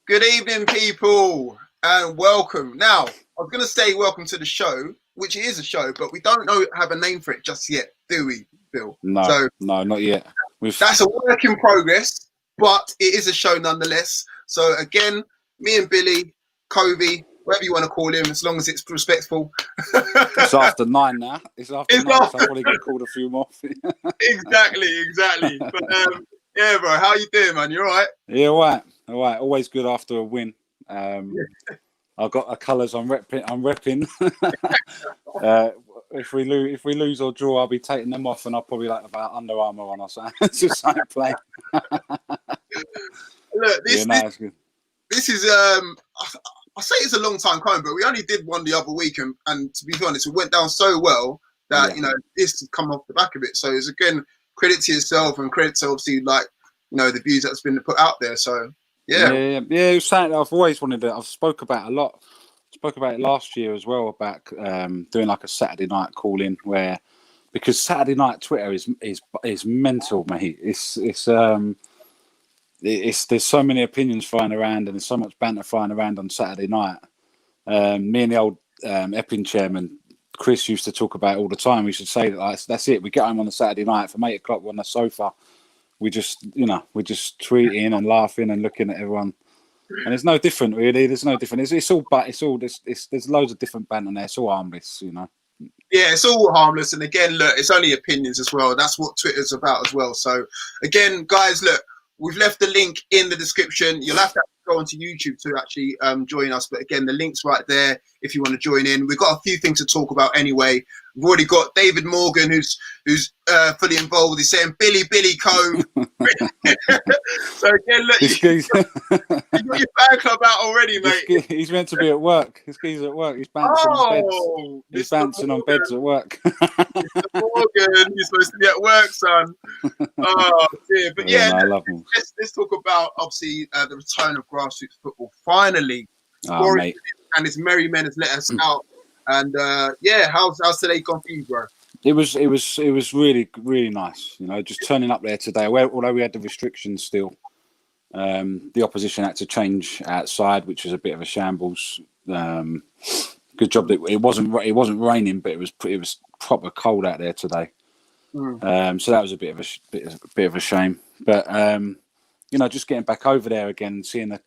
Good evening, people, and welcome. Now, I was going to say welcome to the show, which it is a show, but we don't have a name for it just yet, do we, Bill? No, not yet. That's a work in progress, but it is a show nonetheless. So again, me and Billy, Covey, whatever you want to call him, as long as it's respectful. It's after 9 now. It's after 9, so I'll probably get called a few more. Exactly. But yeah, bro, how you doing, man? You all right? Yeah, all right. Always good after a win. I've got the colours I'm repping. If we lose or draw, I'll be taking them off, and I'll probably like about Under Armour on or something. Just like play. Look, this is I say it's a long time coming, but we only did one the other week, and to be honest, it went down so well that this has come off the back of it. So it's again credit to yourself and credit to obviously the views that's been put out there. So yeah. It was something I've always wanted to. I've spoke about a lot. Spoke about it last year as well about doing like a Saturday night call in because Saturday night Twitter is mental, mate. There's so many opinions flying around and there's so much banter flying around on Saturday night. Me and the old Epping chairman Chris used to talk about it all the time. We should say that that's it. We get home on a Saturday night from 8 o'clock. We're on the sofa. We're just tweeting and laughing and looking at everyone. And it's no different, really. There's no different. There's loads of different banter there. It's all harmless, Yeah, it's all harmless. And again, look, it's only opinions as well. That's what Twitter's about as well. So again, guys, look, we've left the link in the description. You'll have to go onto YouTube to actually join us. But again, the link's right there if you want to join in. We've got a few things to talk about anyway. We've already got David Morgan, who's fully involved. He's saying Billy Cove. So again, look, you got your fan club out already, mate. He's meant to be at work. He's at work. He's bouncing on beds. He's bouncing on beds at work. Mr. Morgan, you're supposed to be at work, son. Oh dear. But I love him. Let's talk about obviously the return of Grassrootz football. Finally, mate. And his merry men has let us out. And how's today gone for you, bro? It was really, really nice. Just turning up there today. Although we had the restrictions still, the opposition had to change outside, which was a bit of a shambles. Good job that it wasn't raining, but it was proper cold out there today. So that was a bit of a shame. But just getting back over there again, seeing the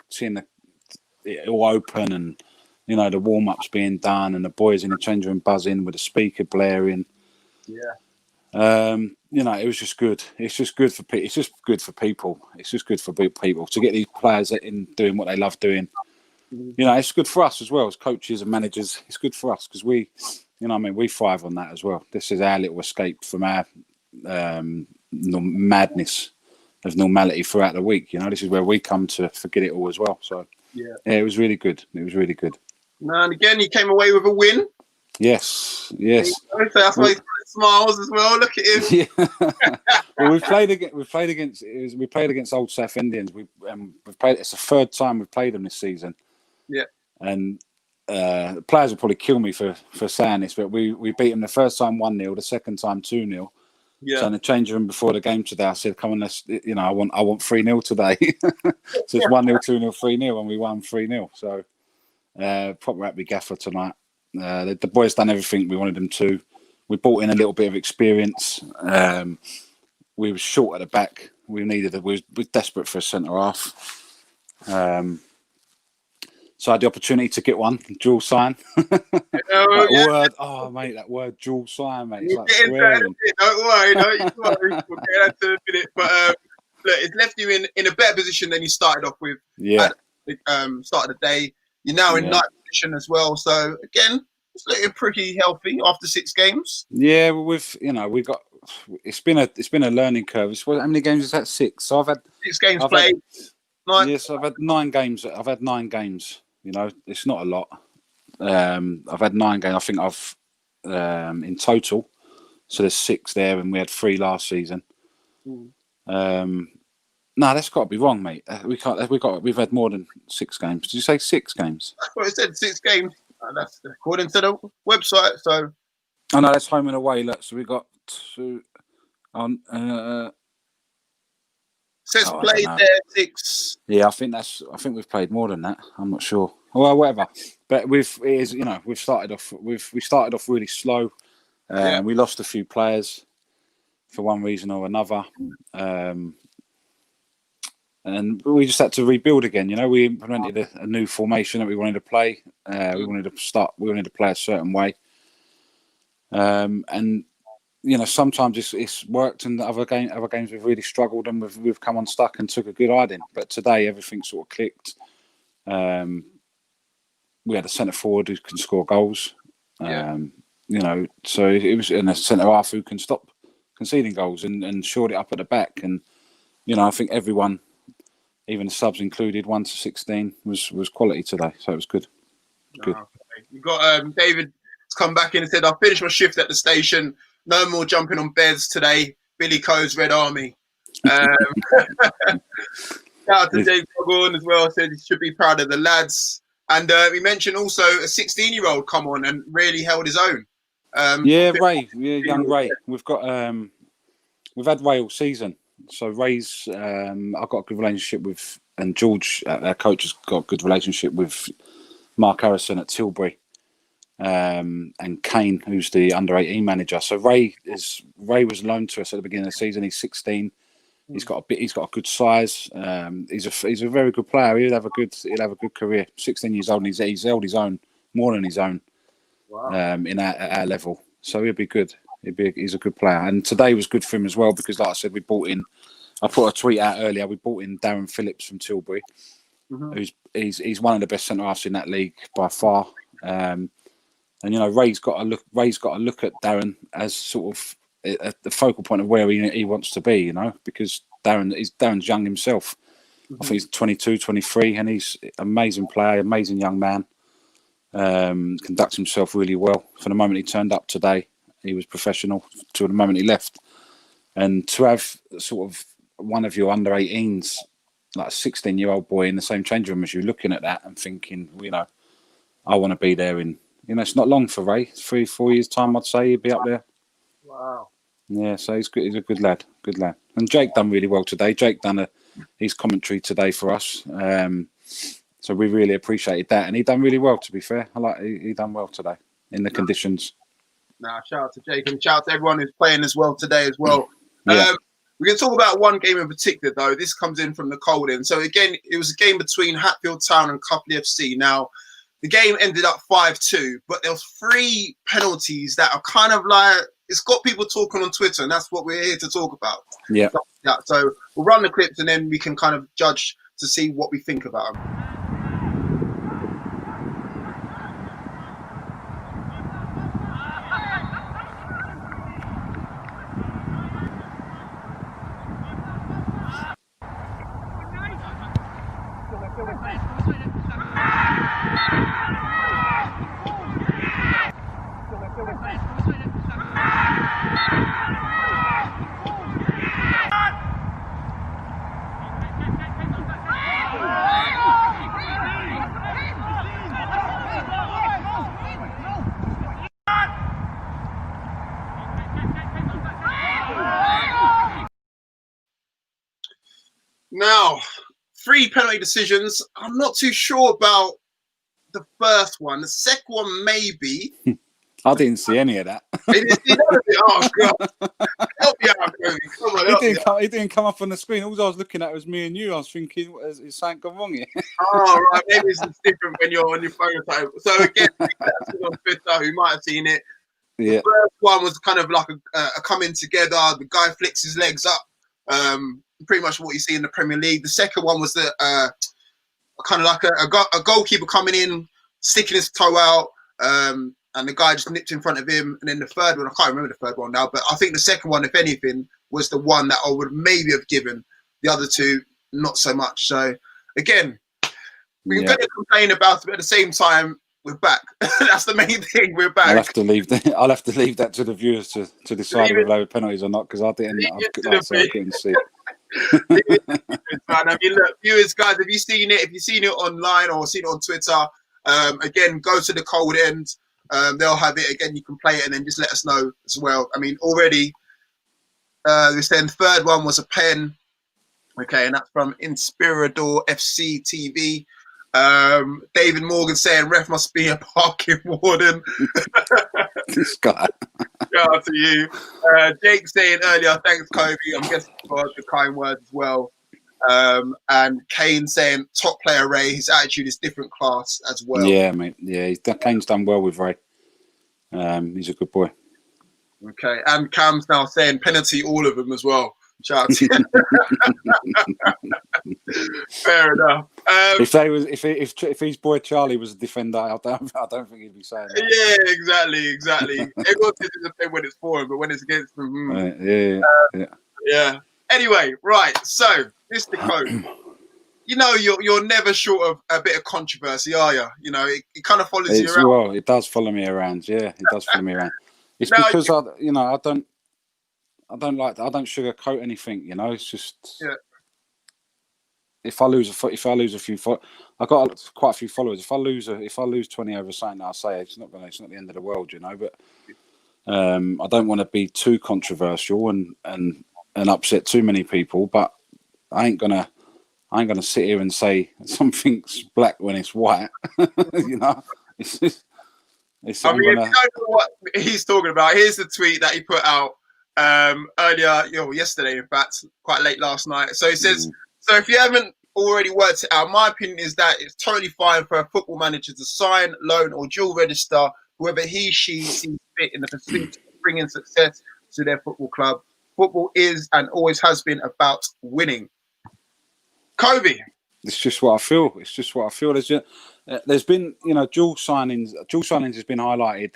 it all open and the warm ups being done and the boys in the change room buzzing with the speaker blaring. It was just good. It's just good for people. It's just good for people. It's just good for people to get these players in doing what they love doing. It's good for us as well as coaches and managers. It's good for us because we thrive on that as well. This is our little escape from our madness of normality throughout the week. This is where we come to forget it all as well. So it was really good. It was really good. And again, you came away with a win. Yes. So that's why he's smiles as well. Look at him. Yeah. Well, we played against Old South Indians. We've played. It's the third time we've played them this season. Yeah. And the players will probably kill me for saying this, but we beat them the first time 1-0, the second time 2-0. Yeah. So in the change room before the game today, I said, "Come on, let's. I want 3-0 today." So it's 1-0, 2-0, 3-0, and we won 3-0. So proper happy gaffer tonight. The boys done everything we wanted them to. We brought in a little bit of experience. We were short at the back. We were desperate for a centre half. So I had the opportunity to get one dual sign. Word, oh mate, that word dual sign, mate. It's like swearing. Don't worry. We'll get that to a minute. But look, it's left you in a better position than you started off with. Yeah. At the start of the day. You're now in ninth position as well. So again, it's looking pretty healthy after 6 games. Yeah, well, we got. It's been a learning curve. How many games is that? 6. So I've had 6 games played. 9. Yes, I've had 9 games. It's not a lot. I've had 9 games. I think I've in total. So there's 6 there, and we had 3 last season. No, that's got to be wrong, mate. We've had more than 6 games. Did you say 6 games? That's what it said. 6 games. That's according to the website. So. Oh no, that's home and away. Look, so we got 2. Says Oh, I don't played know. there 6. Yeah, I think we've played more than that. I'm not sure. Well, whatever. But we started off really slow. Yeah. We lost a few players for one reason or another. And we just had to rebuild again. You know, we implemented a new formation that we wanted to play. We wanted to play a certain way. And you know, sometimes it's worked, and other games we've really struggled, and we've come unstuck and took a good hiding. But today everything sort of clicked. We had a centre forward who can score goals. You know, so it was in a centre half who can stop conceding goals and shored it up at the back. And you know, I think everyone, even the subs included, 1 to 16, was quality today. So it was good. Good. Okay. You got David come back in and said, "I finished my shift at the station. No more jumping on beds today. Billy Coe's Red Army." Shout out to Dave Gordon as well. Said he should be proud of the lads. And we mentioned also a 16-year-old come on and really held his own. Ray, young Ray. We've had Ray all season. So Ray's, I've got a good relationship with, and George, our coach, has got a good relationship with Mark Harrison at Tilbury, and Kane, who's the under-18 manager. So Ray was loaned to us at the beginning of the season. He's 16. He's got a good size. He's a very good player. He'll have a good career. 16 years old, and he's held his own, more than his own. Wow. At our level. So he'll be good. He's a good player. And today was good for him as well because, like I said, I put a tweet out earlier. We brought in Darren Phillips from Tilbury, he's one of the best centre halves in that league by far. And you know, Ray's got to look at Darren as sort of at the focal point of where he wants to be. You know, because Darren's young himself. I think he's 22, 23, and he's an amazing player, amazing young man. Conducts himself really well. From the moment he turned up today, he was professional to the moment he left. And to have sort of one of your under 18s, like a 16-year-old boy in the same changing room as you, looking at that and thinking, you know, I want to be there in, you know, it's not long for Ray. 3-4 years time, I'd say he'd be up there. Wow. Yeah, so he's good. He's a good lad. Good lad. And Jake done really well today. Jake done his commentary today for us. So we really appreciated that, and he done really well. To be fair, he done well today in the conditions. Shout out to Jake and shout out to everyone who's playing as well today as well. Yeah. We're going to talk about one game in particular, though. This comes in from the cold end. So again, it was a game between Hatfield Town and Covey FC. Now, the game ended up 5-2, but there was 3 penalties that are kind of like, it's got people talking on Twitter, and that's what we're here to talk about. Yeah. So we'll run the clips, and then we can kind of judge to see what we think about them. Now, 3 penalty decisions. I'm not too sure about the first one. The second one, maybe. I didn't see any of that. Oh, God. Help me out, Covey. Come on, He didn't come up on the screen. All I was looking at was me and you. I was thinking, is something gone wrong here? Oh, right. Maybe it's different when you're on your phone. So, again, that's on Twitter, who might have seen it. Yeah. The first one was kind of like a coming together. The guy flicks his legs up. Pretty much what you see in the Premier League. The second one was the kind of like a goalkeeper coming in, sticking his toe out, and the guy just nipped in front of him. And then the third one, I can't remember the third one now, but I think the second one, if anything, was the one that I would maybe have given. The other 2, not so much. So again, we're going to complain about it, but at the same time, we're back. That's the main thing. We're back. I'll have to leave that to the viewers to decide whether they were penalties or not, because I couldn't see. I mean, look, viewers, guys, if you've seen it online or seen it on Twitter, again, go to the cold end. They'll have it again. You can play it and then just let us know as well. I mean, already we're saying the third one was a pen. Okay, and that's from Inspirador FC TV. David Morgan saying ref must be a parking warden. This guy. Shout out to you. Jake saying earlier, thanks, Covey. I'm guessing for the kind words as well. And Kane saying top player Ray, his attitude is different class as well. Yeah, mate. Yeah, Kane's done well with Ray. He's a good boy. Okay, and Cam's now saying penalty all of them as well. Shout out to you. Fair enough. If his boy Charlie was a defender, I don't think he'd be saying that. Yeah, exactly. Everyone says it's a thing when it's for him, but when it's against him, yeah. Anyway, right. So, Mr. Cove, you know you're never short of a bit of controversy, are you? You know, it kind of follows you around. Well, it does follow me around. Yeah, it does follow me around. It's because I don't sugarcoat anything. You know, it's just if I lose a few, I got quite a few followers. If I lose 20 over something, I say it's not the end of the world, you know. But I don't want to be too controversial and upset too many people. But I ain't gonna sit here and say something's black when it's white. You know, I mean, if you don't know what he's talking about, here's the tweet that he put out earlier, yesterday, in fact, quite late last night. So he says, so if you haven't already worked it out, my opinion is that it's totally fine for a football manager to sign, loan, or dual register whoever she sees fit in the pursuit of bringing success to their football club. Football is and always has been about winning. Covey. It's just what I feel. There's been, dual signings. Dual signings has been highlighted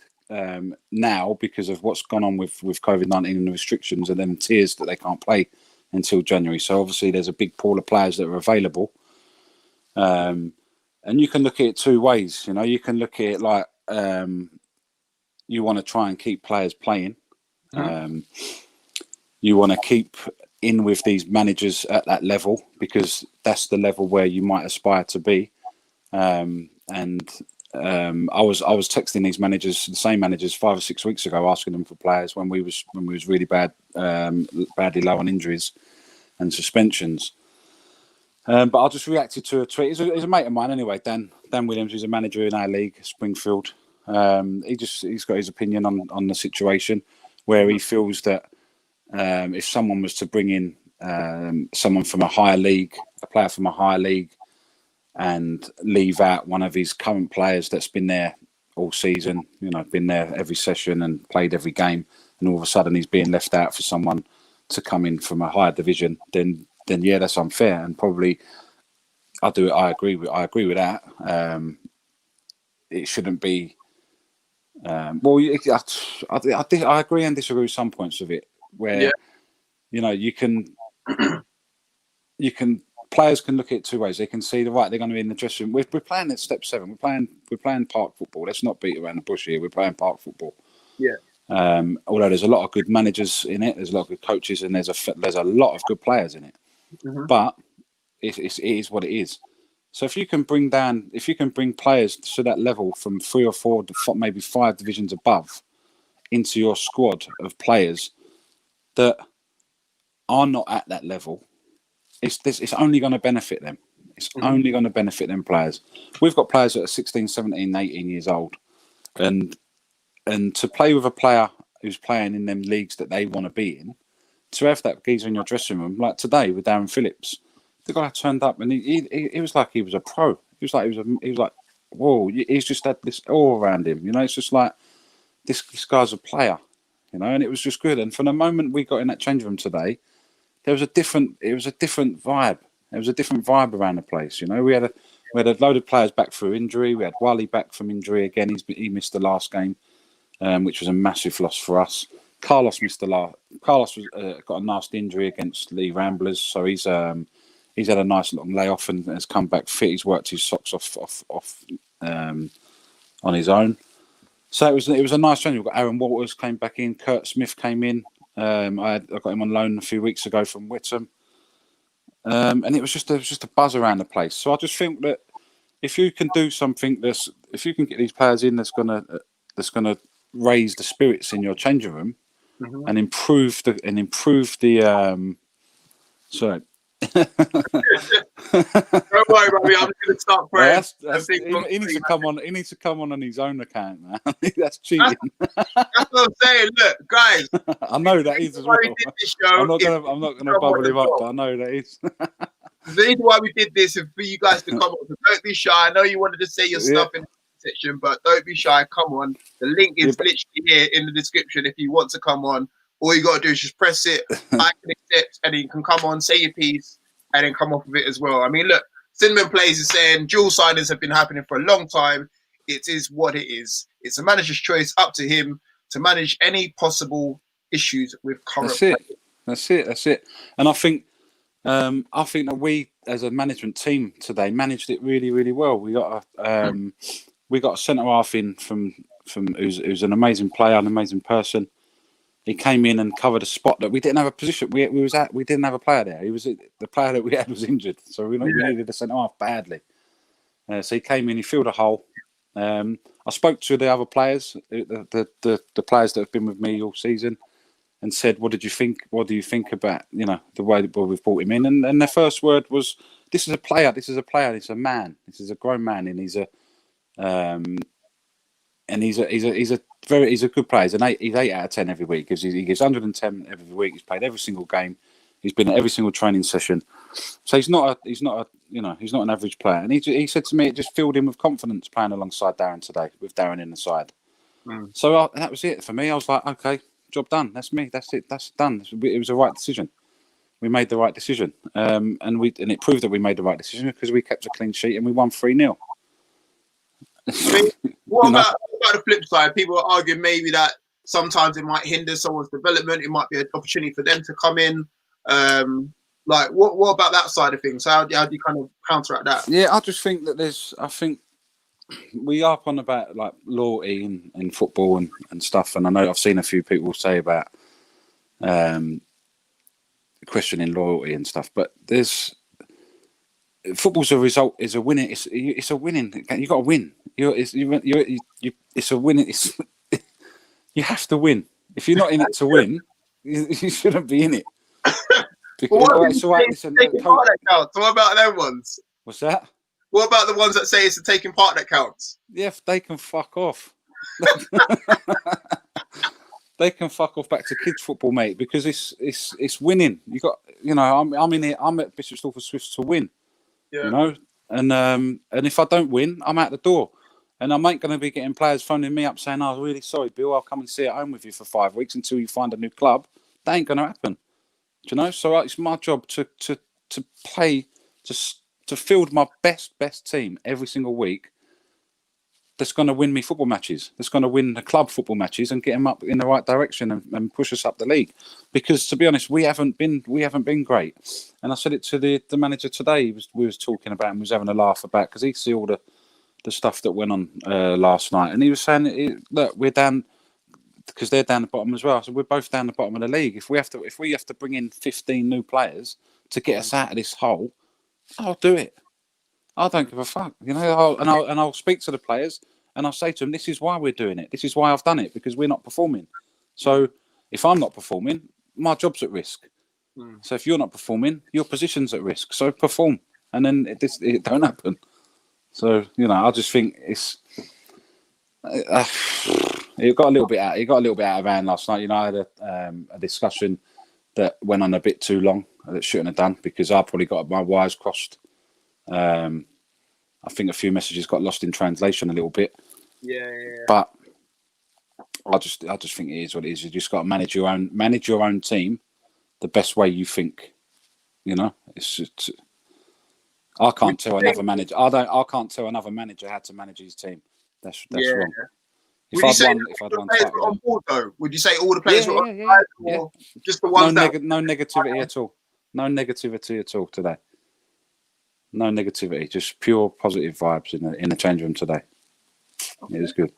now because of what's gone on with COVID-19 and the restrictions and them tiers that they can't play until January. So obviously there's a big pool of players that are available. And you can look at it two ways. You can look at it like you want to try and keep players playing. You want to keep in with these managers at that level because that's the level where you might aspire to be. I was texting these managers, the same managers, 5 or 6 weeks ago, asking them for players when we was really badly low on injuries and suspensions. But I just reacted to a tweet. He's a mate of mine anyway, Dan Williams, who's a manager in our league, Springfield. He's got his opinion on the situation where he feels that if someone was to bring in someone from a higher league, a player from a higher league, and leave out one of his current players that's been there all season, been there every session and played every game, and all of a sudden he's being left out for someone to come in from a higher division, then yeah, that's unfair. And probably I agree with that. It shouldn't be. I agree and disagree with some points of it. Where you can players can look at it two ways. They can see they're going to be in the dressing room. We're playing at step 7. We're playing park football. Let's not beat around the bush here. We're playing park football. Yeah. Although there's a lot of good managers in it, there's a lot of good coaches, and there's a lot of good players in it. But it is what it is. So if you can bring players to that level from 3 or 4, maybe 5 divisions above into your squad of players that are not at that level, it's only going to benefit them. It's only going to benefit them players. We've got players that are 16, 17, 18 years old. And to play with a player who's playing in them leagues that they want to be in, to have that geezer in your dressing room, like today with Darren Phillips, the guy turned up and he was like he was a pro. He was like, whoa, he's just had this all around him. It's just like this guy's a player. And it was just good. And from the moment we got in that change room today, it was a different vibe. There was a different vibe around the place. We had a load of players back through injury. We had Wally back from injury again. He missed the last game, which was a massive loss for us. Carlos missed the last. Carlos got a nasty injury against Lee Ramblers, so he's had a nice long layoff and has come back fit. He's worked his socks off on his own. So it was a nice change. We've got Aaron Walters came back in. Kurt Smith came in. I got him on loan a few weeks ago from Whittam, and it was just a buzz around the place. So I just think that if you can do something if you can get these players in that's gonna raise the spirits in your changing room and improve the Don't worry about me. I'm just gonna start praying. He needs to come on. He needs to come on his own account, man. That's cheating. That's what I'm saying. Look, guys. I know that is as well. I'm not gonna bubble him up, well. but I know that is. The reason why we did this is for you guys to come on. So don't be shy. I know you wanted to say your stuff in the section, but don't be shy. Come on. The link is literally here in the description. If you want to come on, all you got to do is just press it, I can accept, and then you can come on, say your piece, and then come off of it as well. I mean, look, Cinnamon Plays is saying dual signings have been happening for a long time. It is what it is. It's a manager's choice, up to him to manage any possible issues with current players. That's it. And I think that we, as a management team today, managed it really, really well. We got a centre half in from who's an amazing player, an amazing person. He came in and covered a spot that we didn't have a position. We didn't have a player there. The player that we had was injured, so we needed a centre half badly. So he came in, he filled a hole. I spoke to the other players, the players that have been with me all season, and said, "What did you think? What do you think about the way that we've brought him in?" And their first word was, "This is a player. This is a player. This is a man. This is a grown man, and he's a good player. He's 8 out of 10 every week. He gives 110 every week. He's played every single game. He's been at every single training session. So he's not an average player." And he said to me, it just filled him with confidence playing alongside Darren today, with Darren in the side. So that was it for me. I was like, okay, job done. That's me. That's it. That's done. It was the right decision. We made the right decision, and it proved that we made the right decision because we kept a clean sheet and we won 3-0. I mean, what about the flip side? People are arguing maybe that sometimes it might hinder someone's development. It might be an opportunity for them to come in. Like, what about that side of things? How do you kind of counteract that? Yeah, I just think that I think we harp on about like loyalty in football and stuff. And I know I've seen a few people say about questioning loyalty and stuff, but football's a result, is a winning. It's a winning. You got to win. It's a winning. You have to win. If you're not in it to win, you shouldn't be in it. What about them ones? What's that? What about the ones that say it's the taking part that counts? Yeah, they can fuck off. They can fuck off back to kids football, mate, because it's winning. You got, I'm in here. I'm at Bishop Stortford Swifts to win. Yeah. And if I don't win, I'm out the door. And I ain't going to be getting players phoning me up saying, "Oh, really sorry, Bill, I'll come and stay at home with you for 5 weeks until you find a new club." That ain't going to happen. Do you know? So it's my job to play, to field my best team every single week. That's going to win me football matches. That's going to win the club football matches and get them up in the right direction and push us up the league. Because to be honest, we haven't been great. And I said it to the manager today. We was talking about and was having a laugh about, because he see all the stuff that went on last night, and he was saying, "Look, we're down because they're down the bottom as well. So we're both down the bottom of the league. If we have to bring in 15 new players to get us out of this hole, I'll do it. I don't give a fuck, I'll speak to the players and I'll say to them, this is why we're doing it. This is why I've done it, because we're not performing. So if I'm not performing, my job's at risk. So if you're not performing, your position's at risk. So perform, and then it don't happen. So I just think it got a little bit out. It got a little bit out of hand last night. I had a discussion that went on a bit too long. That shouldn't have done, because I probably got my wires crossed. I think a few messages got lost in translation a little bit. Yeah. But I just think it is what it is. You just got to manage your own team the best way you think. It's I can't tell another manager. I can't tell another manager how to manage his team. That's wrong. If I'd won on board though, would you say all the players were on side, or just the ones no negativity at all. No negativity at all today. No negativity, just pure positive vibes in the change room today. It was good.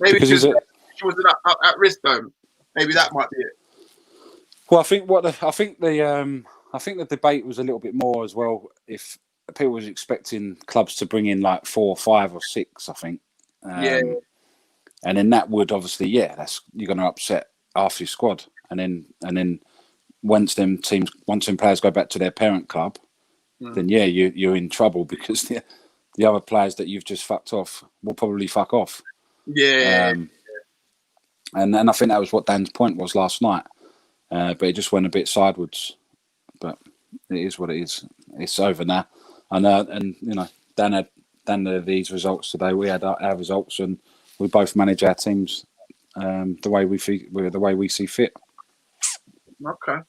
Maybe because he wasn't at risk though. Maybe that might be it. Well, I think the debate was a little bit more as well. If people was expecting clubs to bring in like 4, 5, or 6, I think. And then that would obviously, you're going to upset half your squad, and then once them players go back to their parent club, then yeah, you're in trouble because the other players that you've just fucked off will probably fuck off. Yeah. And I think that was what Dan's point was last night, but it just went a bit sideways. But it is what it is. It's over now, and you know, Dan had these results today. We had our results, and we both manage our teams the way we see fit. Okay.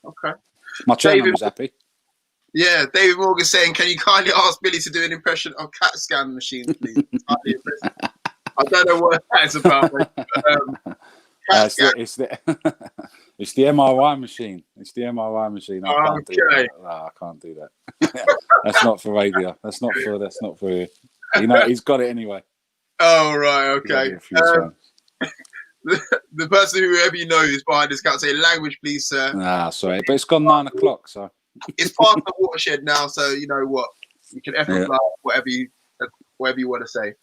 My chairman was happy. Yeah, David Morgan saying, "Can you kindly ask Billy to do an impression of CAT scan machine, please?" I don't know what that's about. But, it's the MRI machine. It's the MRI machine. I can't do that. No, I can't do that. That's not for radio. That's not for you. You know, he's got it anyway. Oh right, okay. The person, whoever you know, is behind this can't say language, please, sir. Sorry, but it's gone 9 o'clock, so it's past the watershed now. So you know what, you can whatever you want to say.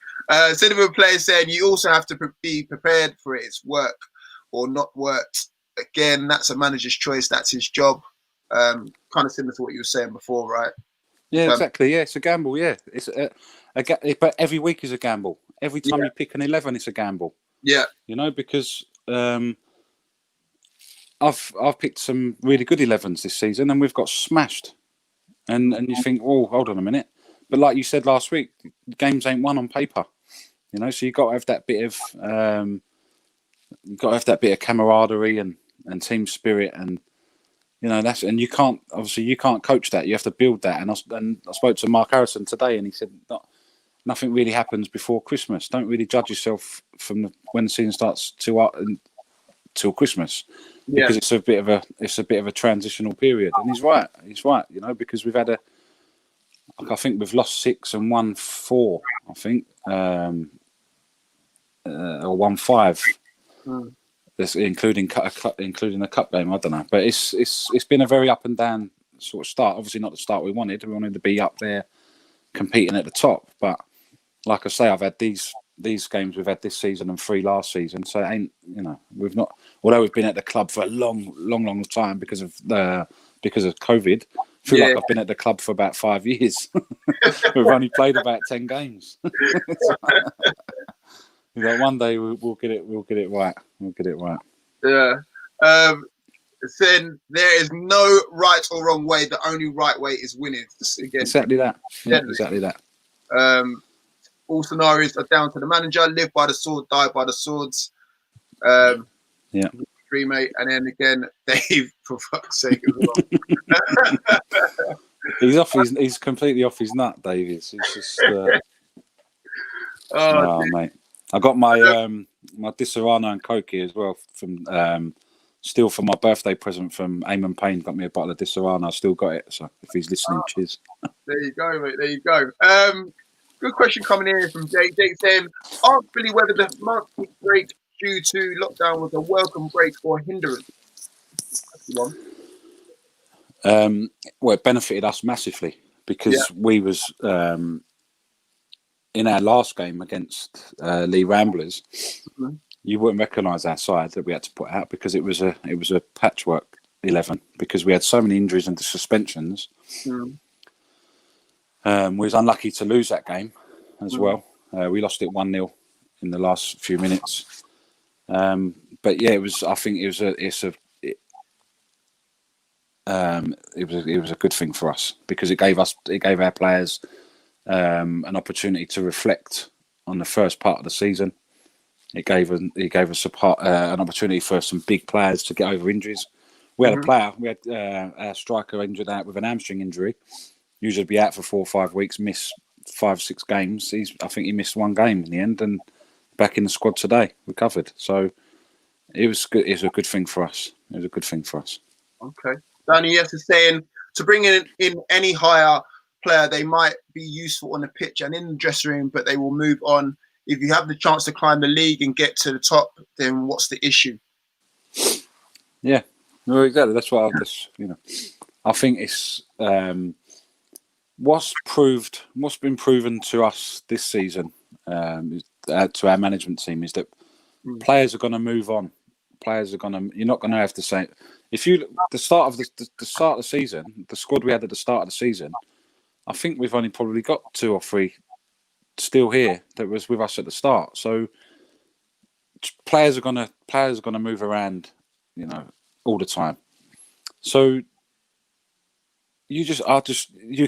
Cinema player saying you also have to be prepared for it. It's work or not worked. Again, that's a manager's choice. That's his job. Kind of similar to what you were saying before, right? Yeah, exactly. Yeah, it's a gamble. Yeah, it's but every week is a gamble. Every time you pick an 11, it's a gamble. Yeah, you know, because I've picked some really good 11s this season, and we've got smashed. And you think, oh, hold on a minute. But like you said last week, games ain't won on paper. You know, so you got to have that bit of camaraderie and team spirit, and you know and you can't coach that. You have to build that. And I spoke to Mark Harrison today, and he said nothing really happens before Christmas. Don't really judge yourself from when the season starts till Christmas, because it's a bit of a transitional period. And he's right. You know, because we've had I think we've lost 6 and won 4. I think. Or 1-5, including a cup game. I don't know, but it's been a very up and down sort of start. Obviously, not the start we wanted. We wanted to be up there, competing at the top. But like I say, I've had these games we've had this season and 3 last season. So it ain't, you know, we've not. Although we've been at the club for a long time because of COVID. I feel like I've been at the club for about 5 years. We've only played about 10 games. One day we'll get it right. We'll get it right. Yeah. Then there is no right or wrong way. The only right way is winning. Again, exactly that. Yeah, exactly that. All scenarios are down to the manager. Live by the sword, die by the swords. Three, mate. And then again, Dave, for fuck's sake, as well. He's completely off his nut, Dave. It's just. Mate. I got my my Disaronno and Coke here as well from still for my birthday present from Eamon Payne. Got me a bottle of Disaronno. I still got it. So if he's listening, cheers. There you go, mate. There you go. Good question coming in from Jake. Jake saying, ask Billy whether the monthly break due to lockdown was a welcome break or hindrance. That's the one. Well, it benefited us massively because we was in our last game against Lee Ramblers. You wouldn't recognise our side that we had to put out because it was a patchwork 11 because we had so many injuries and suspensions. We was unlucky to lose that game as well. We lost it 1-0 in the last few minutes. But yeah, it was a good thing for us because it gave our players an opportunity to reflect on the first part of the season. It gave us an opportunity for some big players to get over injuries. We had a player, our striker injured out with an hamstring injury. Usually be out for 4 or 5 weeks, miss 5-6 games. I think he missed 1 game in the end, and back in the squad today, recovered. So it was good. It was a good thing for us. Okay, Danny, yes, is saying to bring in any higher player, they might be useful on the pitch and in the dressing room, but they will move on. If you have the chance to climb the league and get to the top, then what's the issue? Yeah, no, exactly. That's what I think it's what's been proven to us this season, to our management team, is that players are going to move on Players are gonna. You're not gonna have the same. If you the start of the season, the squad we had at the start of the season, I think we've only probably got 2 or 3 still here that was with us at the start. So players are gonna move around, all the time. So you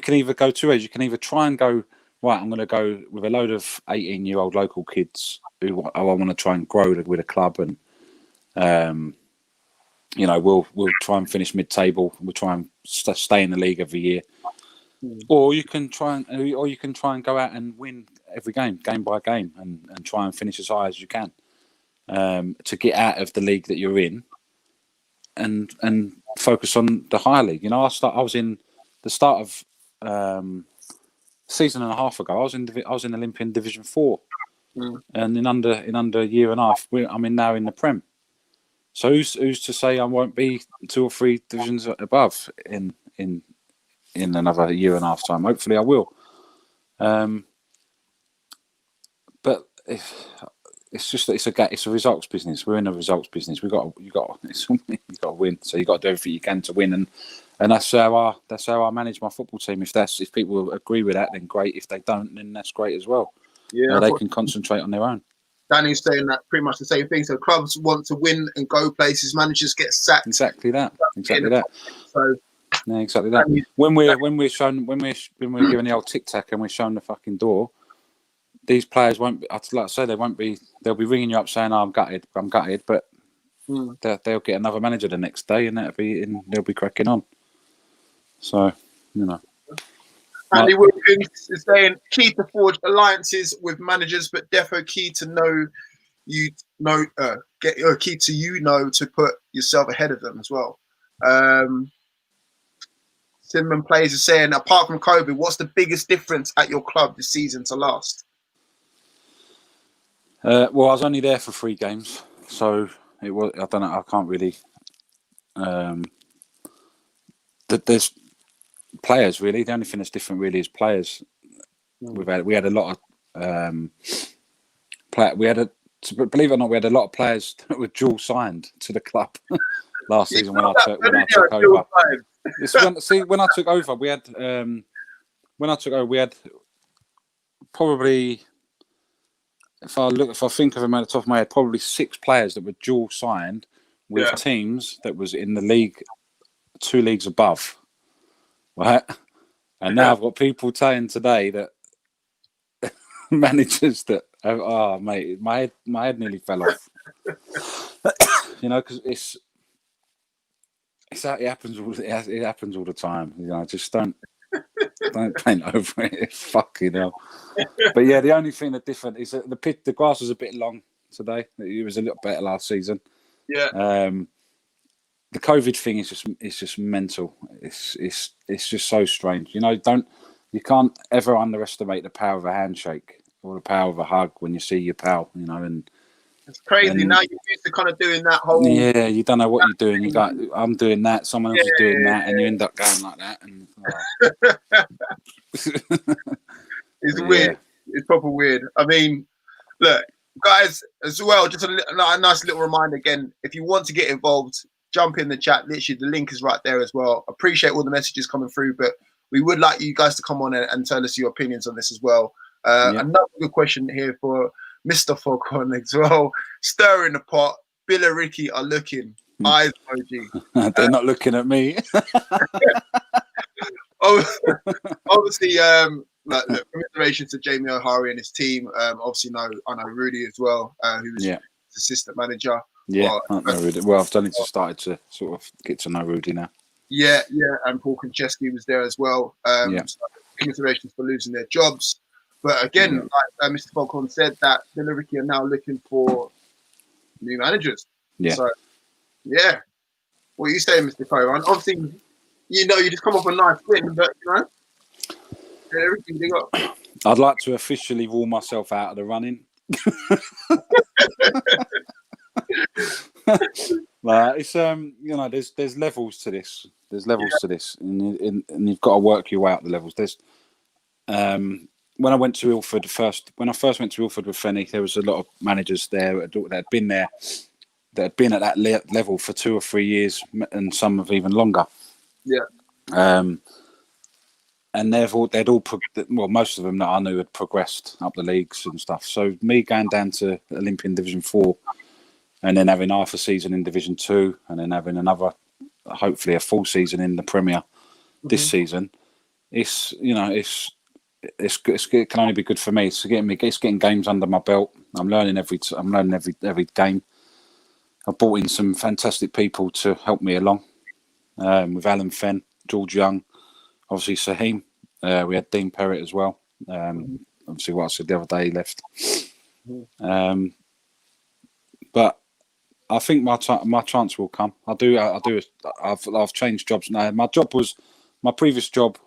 can either go 2 ways. You can either try and go, right, I'm going to go with a load of 18-year-old local kids who I want to try and grow with a club, and we'll try and finish mid-table. We'll try and stay in the league every year. Or you can try and go out and win every game by game, and try and finish as high as you can to get out of the league that you're in, and focus on the higher league. I was in the start of season and a half ago. I was in Olympian Division 4, and in under a year and a half, I'm now in the Prem. So who's to say I won't be 2 or 3 divisions above in another year and a half time? Hopefully, I will. But it's a results business. We're in a results business. You got to win. So you got to do everything you can to win, and that's how I manage my football team. If people agree with that, then great. If they don't, then that's great as well. Yeah, they can concentrate on their own. Danny's saying that pretty much the same thing. So clubs want to win and go places. Managers get sacked. Exactly that. So yeah, exactly that. When we're given the old tic tac and we're shown the fucking door, these players won't. Like I say, they won't be. They'll be ringing you up saying, "Oh, I'm gutted. But they'll get another manager the next day, and they'll be cracking on. So Andy Wilkins is saying key to forge alliances with managers, but defo key to to put yourself ahead of them as well. Cinnamon Plays is saying, apart from Covey, what's the biggest difference at your club this season to last? Well, I was only there for 3 games, so it was. I don't know. I can't really. There's players really. The only thing that's different really is players. We had a lot of believe it or not, we had a lot of players that were dual signed to the club last season when I took over. When I took over, we had probably, if I think of them at the top of my head, probably 6 players that were dual signed with teams that was in the league, 2 leagues above, right? And now I've got people saying today that managers that, oh mate, my head nearly fell off. Because it happens all the time. Just don't paint over it. Fucking hell. But yeah, the only thing that different is that the grass was a bit long today. It was a little better last season. Yeah. The COVID thing is just mental. It's just so strange. You can't ever underestimate the power of a handshake or the power of a hug when you see your pal. And it's crazy. Now you're used to kind of doing that whole. Yeah, you don't know what you're doing. You got, I'm doing that. Someone else is doing that, and you end up going like that. And it's weird. It's proper weird. I mean, look, guys, as well. Just a nice little reminder again. If you want to get involved, jump in the chat. Literally, the link is right there as well. Appreciate all the messages coming through, but we would like you guys to come on and tell us your opinions on this as well. Another good question here for Mr. Foghorn as well. Stirring the pot. Bill and Ricky are looking. Eyes emoji. They're not looking at me. Obviously, commiserations to Jamie O'Hara and his team. Obviously, I know Rudy as well, who was his assistant manager. Yeah, I know Rudy. Well, I've only just started to sort of get to know Rudy now. Yeah, and Paul Konchesky was there as well. So commiserations for losing their jobs. But again, like Mr. Foghorn said, that Bill and Ricky are now looking for new managers. Yeah. So, yeah. What are you saying, Mr. Cohen? Obviously, you just come off a nice win, but, everything they got. I'd like to officially rule myself out of the running. It's there's levels to this. There's levels to this, and you've got to work your way out the levels. There's when I went to Ilford when I first went to Ilford with Fenny, there was a lot of managers there that had been there that had been at that level for 2 or 3 years, and some have even longer. Yeah. And they'd all, most of them that I knew had progressed up the leagues and stuff. So me going down to Olympian Division 4 and then having half a season in Division 2 and then having another, hopefully a full season in the Premier this season, it can only be good for me. It's getting games under my belt. I'm learning every game. I've brought in some fantastic people to help me along, with Alan Fenn, George Young, obviously Saheem. We had Dean Perrett as well. Obviously, what I said the other day, he left. But I think my chance will come. I've changed jobs now. My previous job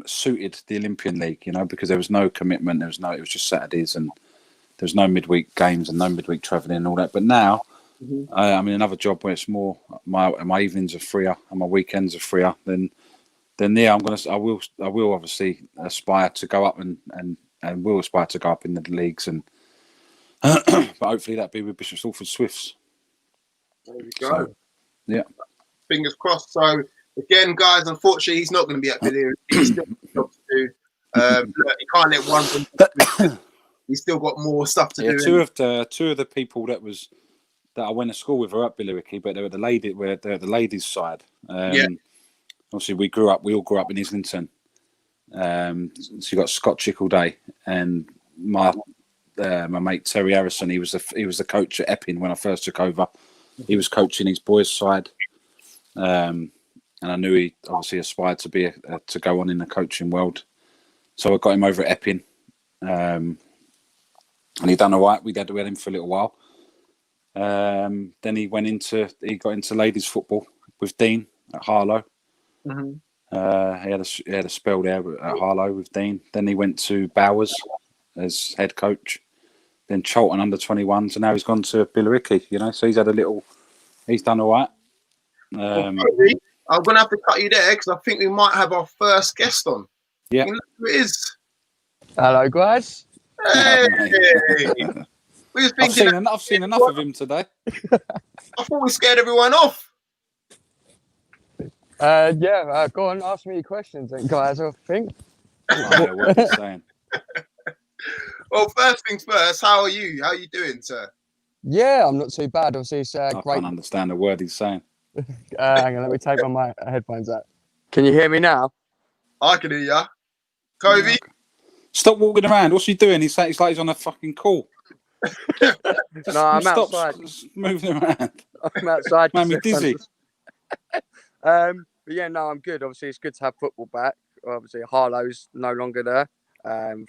suited the Olympian League, because there was no commitment. It was just Saturdays and there was no midweek games and no midweek travelling and all that. But now I'm in another job where it's more my evenings are freer and my weekends are freer. Then yeah, I will obviously aspire to go up and will aspire to go up in the leagues, and but hopefully that'll be with Bishop Stortford Swifts. There we go. So, yeah. Fingers crossed. So again, guys, unfortunately, he's not going to be at Billy. He's still got a job to do. Look, he can't let one. He's still got more stuff to do. Two of the people that I went to school with are at Billericay, but they're at the ladies' side. Obviously, we all grew up in Islington. So you got Scott Chickleday and my mate Terry Harrison. He was the coach at Epping when I first took over. He was coaching his boys' side, and I knew he obviously aspired to to go on in the coaching world. So I got him over at Epping, and he done all right. We had him for a little while. Then he got into ladies football with Dean at Harlow. He had a spell there at Harlow with Dean. Then he went to Bowers as head coach. Then Charlton under 21s, and now he's gone to Billericay. So he's done all right. I'm going to have to cut you there because I think we might have our first guest on. Yeah, who it is. Hello, guys. Hey. I've seen enough of him today. I thought we scared everyone off. Go on, ask me your questions then, guys, I think. I know what he's saying. Well, first things first, how are you? How are you doing, sir? Yeah, I'm not too bad. Obviously, it's I great. can't understand a word he's saying. Hang on, let me take my headphones out. Can you hear me now? I can hear ya. Covey? Stop walking around. What's he doing? He's like he's on a fucking call. No, I'm outside. Moving around. I'm outside. Made me dizzy. But yeah, no, I'm good. Obviously, it's good to have football back. Obviously, Harlow's no longer there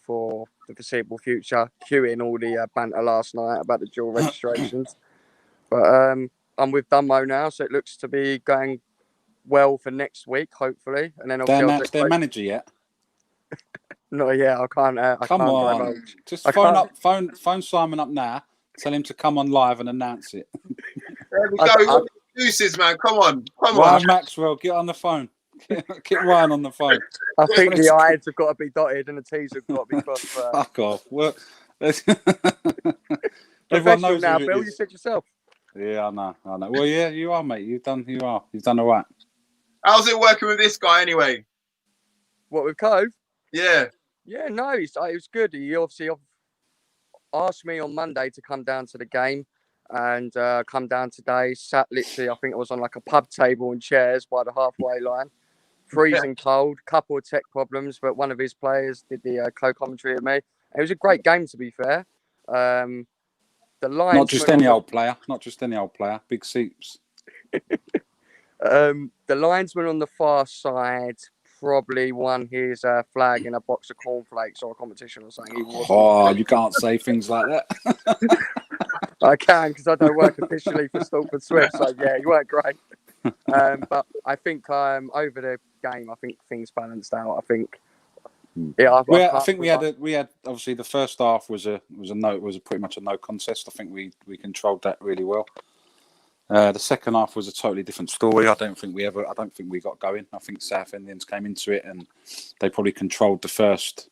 for the foreseeable future. Queuing all the banter last night about the dual registrations. But I'm with Dunmo now, so it looks to be going well for next week, hopefully. And then They announced their manager yet? No, yeah, I can't. Come on, divulge. Just phone Simon up now. Tell him to come on live and announce it. There we go. Excuses, man. Come on. Ryan Maxwell, get on the phone. Get Ryan on the phone. I think the I's have got to be dotted and the T's have got to be crossed. Fuck off. Well, everyone knows now, Bill. You said yourself. Yeah, I know. Well, yeah, you are, mate. You've done all right. How's it working with this guy, anyway? What, with Cove? Yeah. Yeah, no, it was good. He obviously asked me on Monday to come down to the game and come down today. Sat literally, I think it was on like a pub table and chairs by the halfway line. Freezing cold, couple of tech problems, but one of his players did the co-commentary with me. It was a great game, to be fair. The lines not just any old player, big seats. The linesman on the far side probably won his flag in a box of cornflakes or a competition or something. You can't say things like that. I can, because I don't work officially for Stortford Swift, so yeah, you weren't great. But I think over the game, I think things balanced out. I think, yeah. I think we had obviously the first half was pretty much a no contest. I think we controlled that really well. The second half was a totally different story. I don't think we got going. I think South Indians came into it and they probably controlled the first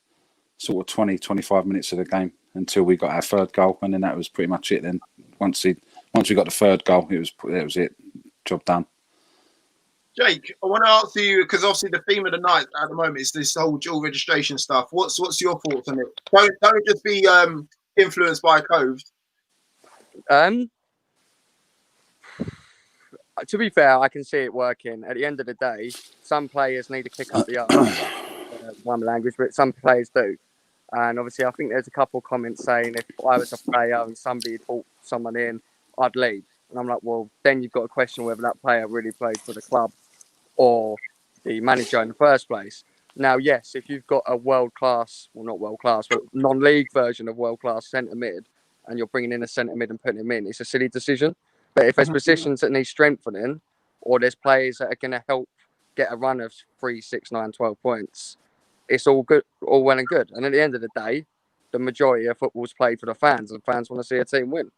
sort of 20, 25 minutes of the game until we got our third goal, and then that was pretty much it. Then once once we got the third goal, it was it. Job done. Jake, I want to ask you, because obviously the theme of the night at the moment is this whole dual registration stuff. What's your thoughts on it? Don't just be influenced by Cove. To be fair, I can see it working. At the end of the day, some players need to kick up the arse. One language, but some players do. And obviously, I think there's a couple of comments saying if I was a player and somebody brought someone in, I'd leave. And I'm like, well, then you've got to question whether that player really played for the club or the manager in the first place. Now, yes, if you've got a world-class, well, not world-class, but non-league version of world-class centre mid, and you're bringing in a centre mid and putting him in, it's a silly decision. But if there's positions that need strengthening, or there's players that are going to help get a run of 3, 6, 9, 12 points, it's all good, all well and good. And at the end of the day, the majority of football's played for the fans, and fans want to see a team win.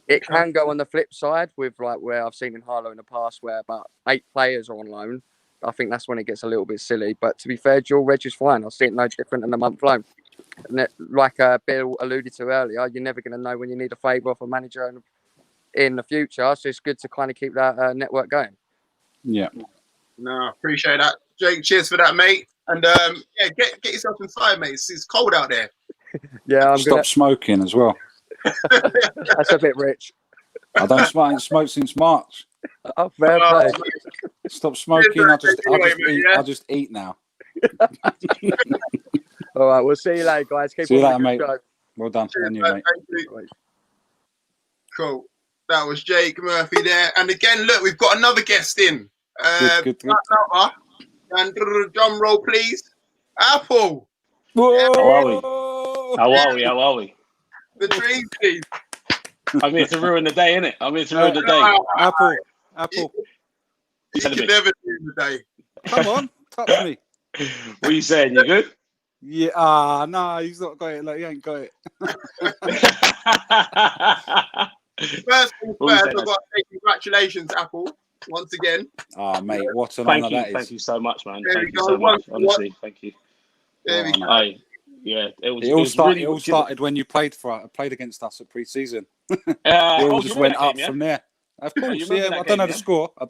It can go on the flip side with like where I've seen in Harlow in the past where about 8 players are on loan. I think that's when it gets a little bit silly. But to be fair, dual reg is fine. I see it no different than a month loan. And like Bill alluded to earlier, you're never going to know when you need a favour off a manager in the future. So it's good to kind of keep that network going. Yeah. No, appreciate that. Jake, cheers for that, mate. And yeah, get yourself inside, mate. It's cold out there. Yeah, Stop smoking as well. That's a bit rich. I don't smoke. I ain't smoked since March. Oh, fair play. Stop smoking. I just eat now. All right, we'll see you later, guys. See you later, mate. Well done. Cheers, you, mate. mate. Cool. That was Jake Murphy there. And again, look, we've got another guest in. Good. And drum roll, please. Apple. Whoa. How are we? The dream team. I'm here to ruin the day, innit? I'm here to ruin the day. Apple. You can never ruin the day. Come on, touch me. What are you saying? You good? Yeah. No, he's not got it. Like, he ain't got it. First things first, I've got to say congratulations, Apple, once again. Oh, mate, what an honour that is. Thank you so much, man. There Thank you so much. Honestly, thank you. There we go. Yeah, it all started when you played against us at pre-season. It all just went up from there. Of course, yeah. I don't know the score. But...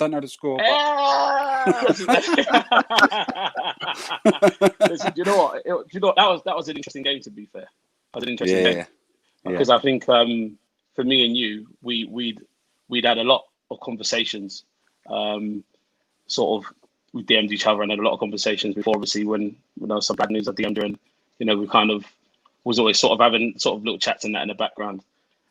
Listen, do you know what? That was an interesting game. To be fair, that was an interesting game because I think for me and you, we'd had a lot of conversations. Sort of, we DM'd each other and had a lot of conversations before. Obviously, when there was some bad news, I DM'd her and. We kind of was always sort of having sort of little chats and that in the background.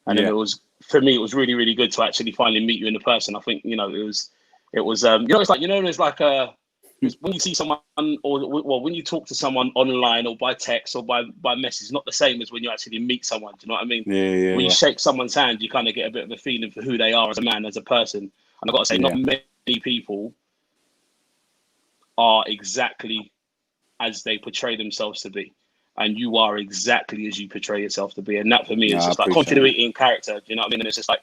And then it was, for me, it was really, really good to actually finally meet you in person. I think, it was it's like, there's like when you see someone or when you talk to someone online or by text or by message, it's not the same as when you actually meet someone. Do you know what I mean? Yeah. When you shake someone's hand, you kind of get a bit of a feeling for who they are as a man, as a person. And I've got to say, not many people are exactly as they portray themselves to be. And you are exactly as you portray yourself to be. And that for me is just like continuity in character. Do you know what I mean? And it's just like,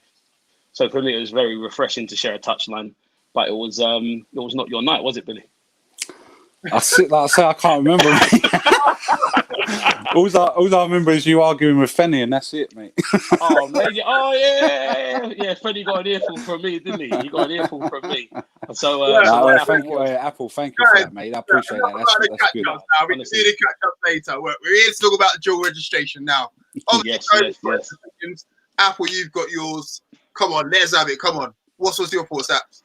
so for me, it was very refreshing to share a touchline, but it was not your night, was it, Billy? I can't remember. all I remember is you arguing with Fenny, and that's it, mate. Oh, man. Yeah. Fenny got an earful from me, didn't he? He got an earful from me. So, thank you, Apple. Thank you for that, mate. I appreciate that. That's good. We can see the catch up later. We're here to talk about the dual registration now. Obviously, yes. Apple, you've got yours. Come on, let's have it. Come on. What was your thoughts, Apps?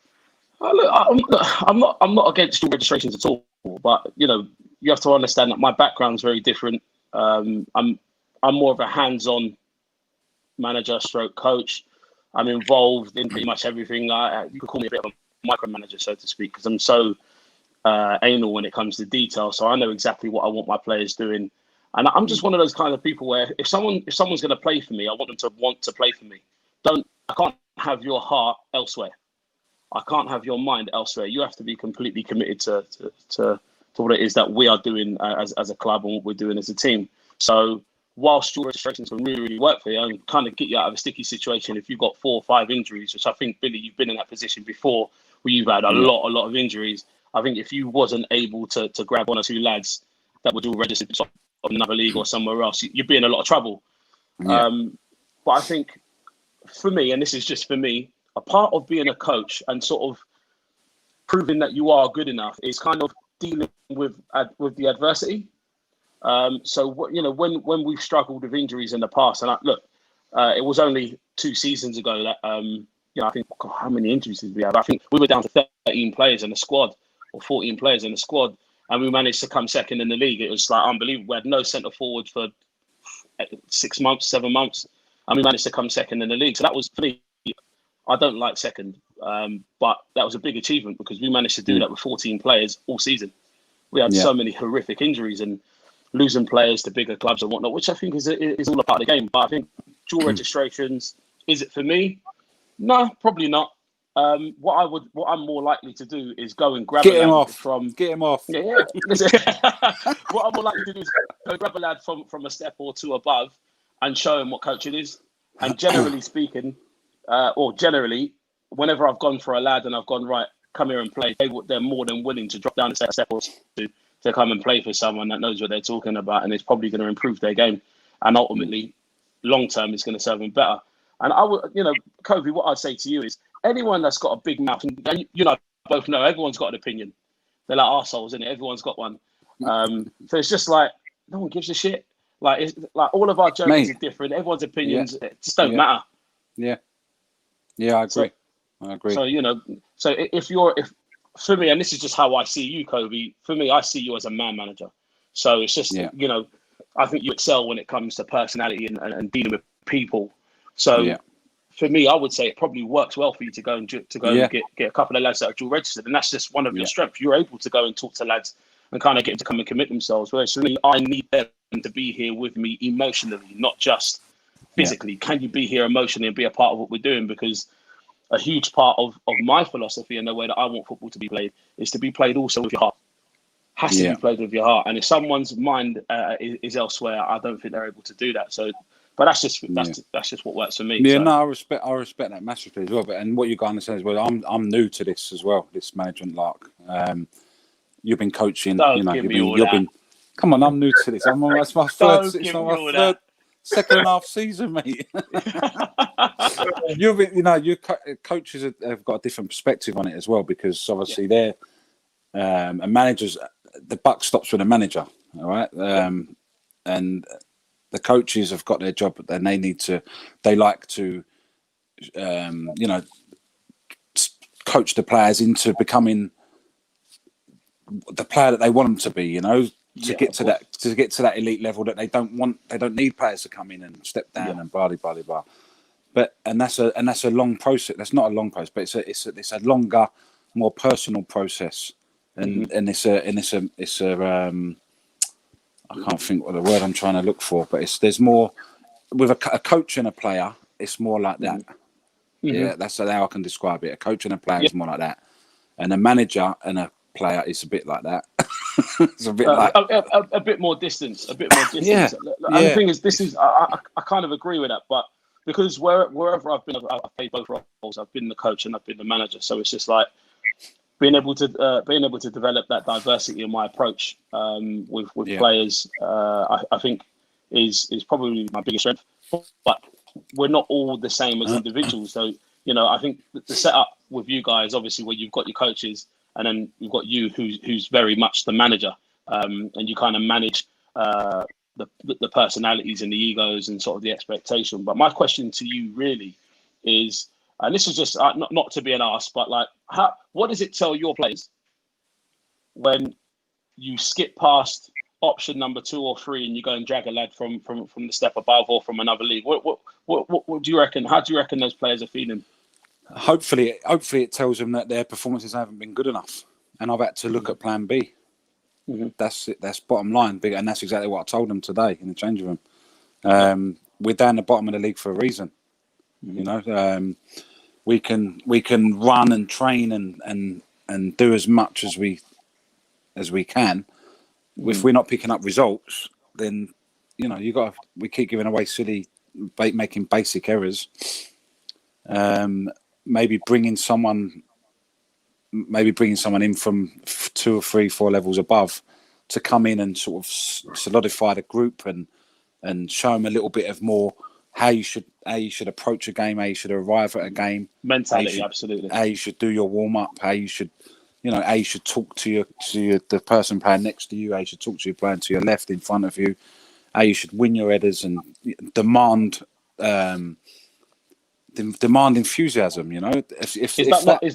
I'm not against dual registrations at all, but you have to understand that my background's very different. I'm more of a hands-on manager stroke coach. I'm involved in pretty much everything. You could call me a bit of a micromanager, so to speak, because I'm so anal when it comes to detail. So I know exactly what I want my players doing. And I'm just one of those kind of people where if someone's going to play for me, I want them to want to play for me. I can't have your heart elsewhere. I can't have your mind elsewhere. You have to be completely committed to what it is that we are doing as a club and what we're doing as a team. So whilst your registrations can really, really work for you and kind of get you out of a sticky situation if you've got 4 or 5 injuries, which I think, Billy, you've been in that position before where you've had a lot of injuries. I think if you wasn't able to grab 1 or 2 lads that were all registered in another league or somewhere else, you'd be in a lot of trouble. Yeah. But I think for me, and this is just for me, a part of being a coach and sort of proving that you are good enough is kind of dealing with the adversity. So when we've struggled with injuries in the past, and it was only 2 seasons ago that I think, God, how many injuries did we have? I think we were down to 13 players in the squad, or 14 players in the squad, and we managed to come second in the league. It was like unbelievable. We had no centre forward for 6 months, 7 months, and we managed to come second in the league. So that was, for me, I don't like second, but that was a big achievement because we managed to do that with 14 players all season. We had so many horrific injuries and losing players to bigger clubs and whatnot, which I think is all a part of the game. But I think dual registrations, is it for me? No, probably not. What I'm more likely to do is go and grab Get him off. Yeah. Listen, what I'm more likely to do is go grab a lad from a step or two above and show him what coaching is. And generally speaking, whenever I've gone for a lad and I've gone, right, come here and play, they're more than willing to drop down a step or two to come and play for someone that knows what they're talking about and is probably going to improve their game. And ultimately, long term, it's going to serve them better. And I would, Covey, what I'd say to you is anyone that's got a big mouth, and both know everyone's got an opinion. They're like arseholes, isn't it? Everyone's got one. So it's just like, no one gives a shit. Like, all of our journeys are different. Everyone's opinions just don't matter. Yeah. Yeah, I agree. So, if for me, and this is just how I see you, Covey, for me, I see you as a man manager. So it's just, I think you excel when it comes to personality and dealing with people. So for me, I would say it probably works well for you to go and get a couple of lads that are dual registered. And that's just one of your strengths. You're able to go and talk to lads and kind of get them to come and commit themselves. Whereas for me, I need them to be here with me emotionally, not just physically. Can you be here emotionally and be a part of what we're doing? Because a huge part of my philosophy and the way that I want football to be played is to be played also with your heart. Has to be played with your heart. And if someone's mind is elsewhere, I don't think they're able to do that. So, but that's just what works for me. Yeah, I respect that massively as well. But and what you got to understand is, well, I'm new to this as well, this management lark. You've been coaching, come on, I'm new to this. It's my third, second and a half season, mate. Coaches have got a different perspective on it as well, because obviously they're and managers. The buck stops with the manager, all right. And the coaches have got their job, and they like to, coach the players into becoming the player that they want them to be. To get to that elite level that they don't need players to come in and step down and blah blah blah. But that's a long process. That's not a long process, but it's a longer, more personal process. And it's a I can't think what the word I'm trying to look for, but there's more with a coach and a player. It's more like that. Yeah, that's how I can describe it. A coach and a player is more like that, and a manager and a player is a bit like that. It's a bit like a bit more distance. And the thing is, I kind of agree with that, but because wherever I've been, I've played both roles. I've been the coach and I've been the manager, so it's just like being able to develop that diversity in my approach with players. I think is probably my biggest strength. But we're not all the same as individuals, so I think the setup with you guys, obviously, where you've got your coaches. And then you've got you, who's very much the manager, and you kind of manage the personalities and the egos and sort of the expectation. But my question to you really is, and this is just not to be an arse, but like, what does it tell your players when you skip past option number 2 or 3 and you go and drag a lad from the step above or from another league? What do you reckon? How do you reckon those players are feeling? Hopefully it tells them that their performances haven't been good enough, and I've had to look at Plan B. That's it. That's bottom line, and that's exactly what I told them today in the changing room. We're down the bottom of the league for a reason. We can run and train and do as much as we can. If we're not picking up results, then we keep giving away silly, making basic errors. Maybe bringing someone in from 2 or 3, 4 levels above to come in and sort of solidify the group and show them a little bit of more how you should approach a game, how you should arrive at a game, mentality, absolutely. How you should do your warm up, how you should, how you should talk to the person playing next to you, how you should talk to your player to your left, in front of you, how you should win your headers and demand enthusiasm. Is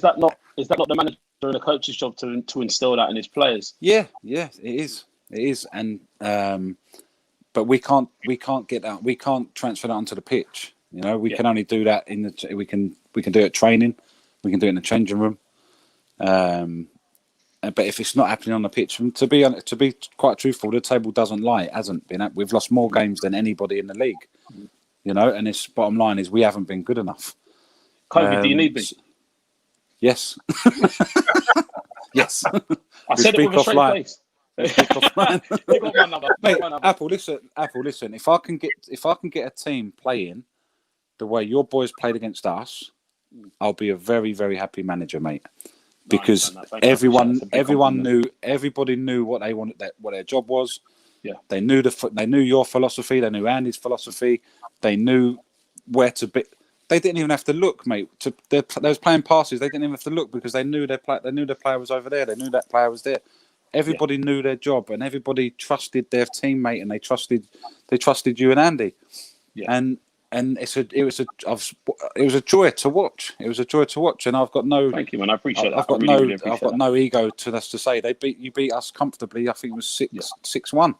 that not the manager and the coach's job to instill that in his players? Yeah, it is, and but we can't get that. We can't transfer that onto the pitch. We can only do that we can do it at training, we can do it in the changing room. But if it's not happening on the pitch, to be quite truthful, the table doesn't lie. It hasn't been. We've lost more games than anybody in the league. And its bottom line is we haven't been good enough. Covey, do you need me? Yes. Yes. I said it with a straight face. You got my number. Mate, Apple, listen. If I can get a team playing the way your boys played against us, I'll be a very, very happy manager, mate. Because everybody knew what they wanted, what their job was. Yeah, they knew your philosophy. They knew Andy's philosophy. They knew where to be. They didn't even have to look, mate. They was playing passes. They didn't even have to look because they knew their player was over there. They knew that player was there. Everybody knew their job, and everybody trusted their teammate, and they trusted you and Andy. Yeah. And it was a joy to watch. It was a joy to watch, and I've got no. Thank you, man. I appreciate that. I've got no ego to us to say you beat us comfortably. I think it was 6-1.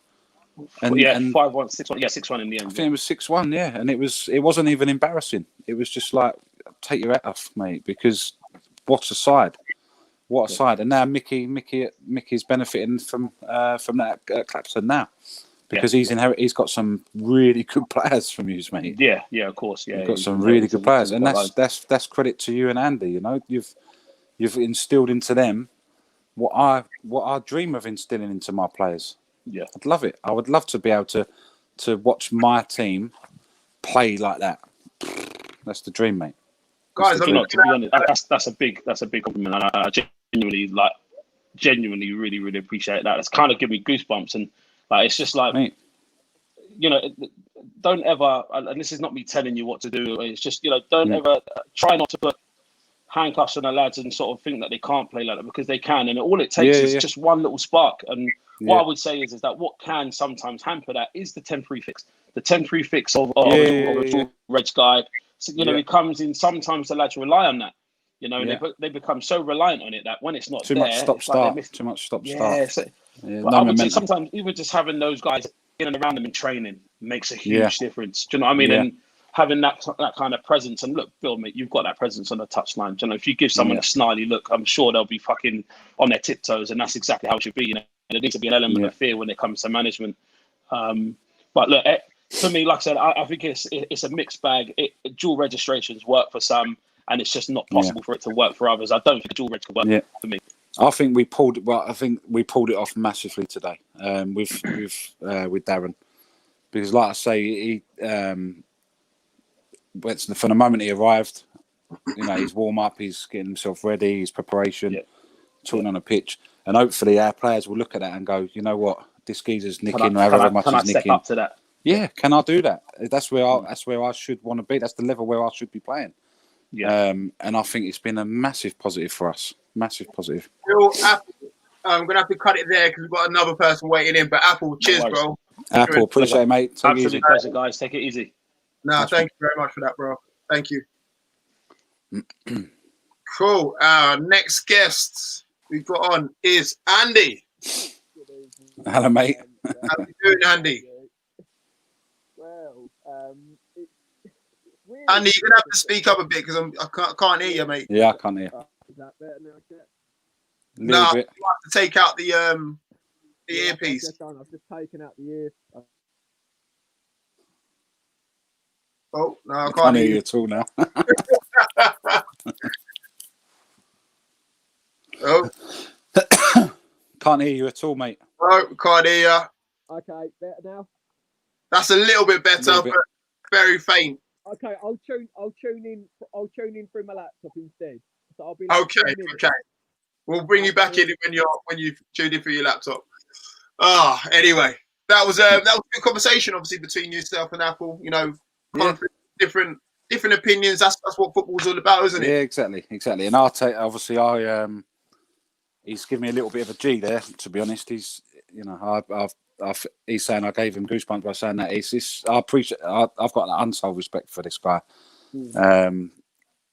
And 5-1, 6-1. Yeah, 6-1 in the end. I think it was 6-1. Yeah, and it wasn't even embarrassing. It was just like, take your hat off, mate, because what a side. What a side! And now Mickey's benefiting from that at Clapton now. Because he's got some really good players from you, mate. Yeah, of course. Yeah, you've got some really good players, and that's credit to you and Andy. You've instilled into them what I dream of instilling into my players. Yeah, I'd love it. I would love to be able to watch my team play like that. That's the dream, mate. Guys, to be honest, that's a big compliment, and I genuinely really, really appreciate that. It's kind of given me goosebumps and. It's just like, mate. Don't ever, and this is not me telling you what to do. It's just, don't ever try not to put handcuffs on the lads and sort of think that they can't play like that, because they can. And all it takes is just one little spark. And what I would say is that what can sometimes hamper that is the temporary fix. The temporary fix of a red guy. So, it comes in, sometimes the lads rely on that. They become so reliant on it that when it's not too much stop-start. Too much stop-start. I would say sometimes even just having those guys in and around them in training makes a huge difference. Do you know what I mean? Yeah. And having that kind of presence. And look, Bill, mate, you've got that presence on the touchline. Do you know, if you give someone a snarly look, I'm sure they'll be fucking on their tiptoes, and that's exactly how it should be. There needs to be an element of fear when it comes to management. But look, for me, like I said, I think it's a mixed bag. Dual registrations work for some, and it's just not possible for it to work for others. I don't think dual reg can work for me. I think we pulled it off massively today with Darren, because, like I say, he from the moment he arrived, his warm up, he's getting himself ready, his preparation, talking on a pitch, and hopefully our players will look at that and go, you know what, this geezer's nicking however much he's nicking. Step up to that? Yeah, can I do that? That's where I should want to be. That's the level where I should be playing. Yeah, and I think it's been a massive positive for us. Massive positive. I'm gonna have to cut it there because we've got another person waiting in. But Apple, cheers, bro. Apple, appreciate it, mate. Take it easy, pleasure, guys. Take it easy. No, thank you very much for that, bro. Thank you. Cool. Our next guest we've got on is Andy. Hello, mate. How you doing, Andy? Well, Andy, you're gonna have to speak up a bit because I can't hear you, mate. Yeah, I can't hear. Is that better now? No, you have to take out the earpiece. I've just taken out the ear. Oh no, I can't hear you at all now. Oh, can't hear you at all, mate. Oh, can't hear you. Okay, better now. That's a little bit better, but very faint. Okay, I'll tune in through my laptop instead. So I'll be okay. We'll bring you back in when you tuned in for your laptop. Anyway, that was a good conversation, obviously, between yourself and Apple. different opinions. That's what football's all about, isn't it? Yeah, exactly. And obviously he's given me a little bit of a G there. To be honest, he's he's saying I gave him goosebumps by saying that. I appreciate. I've got an untold respect for this guy,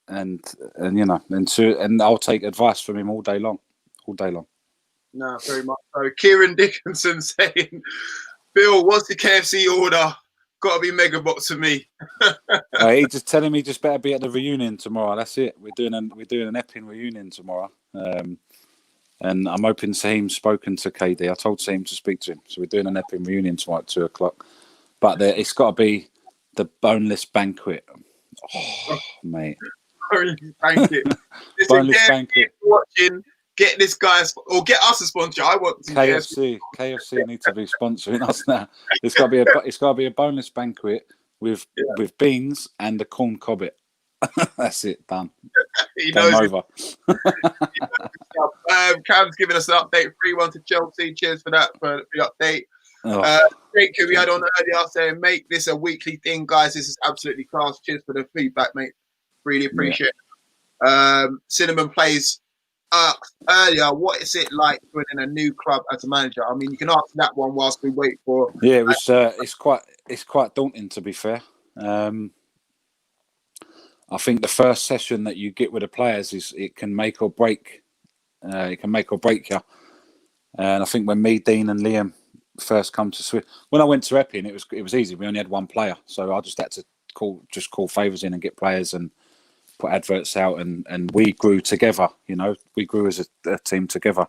and I'll take advice from him all day long. No, very much so. Kieran Dickinson saying, "Bill, what's the KFC order? Got to be mega box for me." He's just telling me just better be at the reunion tomorrow. That's it. We're doing an Epping reunion tomorrow, and I'm hoping Saheem's spoken to KD. I told Saheem to speak to him, so we're doing an Epping reunion tomorrow at 2:00. But it's got to be the boneless banquet. Oh, mate, Boneless banquet. Listen, boneless banquet. Watching. Get this guy or get us a sponsor. I want to KFC need to be sponsoring us now. It's got to be a boneless banquet with beans and a corn cobbit. That's it, done. Game over. Cam's giving us an update. 3-1 to Chelsea. Cheers for that for the update. Jake, who we had on earlier, saying make this a weekly thing, guys. This is absolutely class. Cheers for the feedback, mate. Really appreciate it. Cinnamon plays earlier, what is it like joining a new club as a manager? I mean, you can answer that one whilst we wait for. Yeah, it was. It's quite daunting, to be fair. I think the first session that you get with the players it can make or break. It can make or break you. And I think when me, Dean, and Liam first come to Swift, when I went to Epping, it was easy. We only had one player, so I just had to call favours in and get players and put adverts out, and we grew together. We grew as a team together.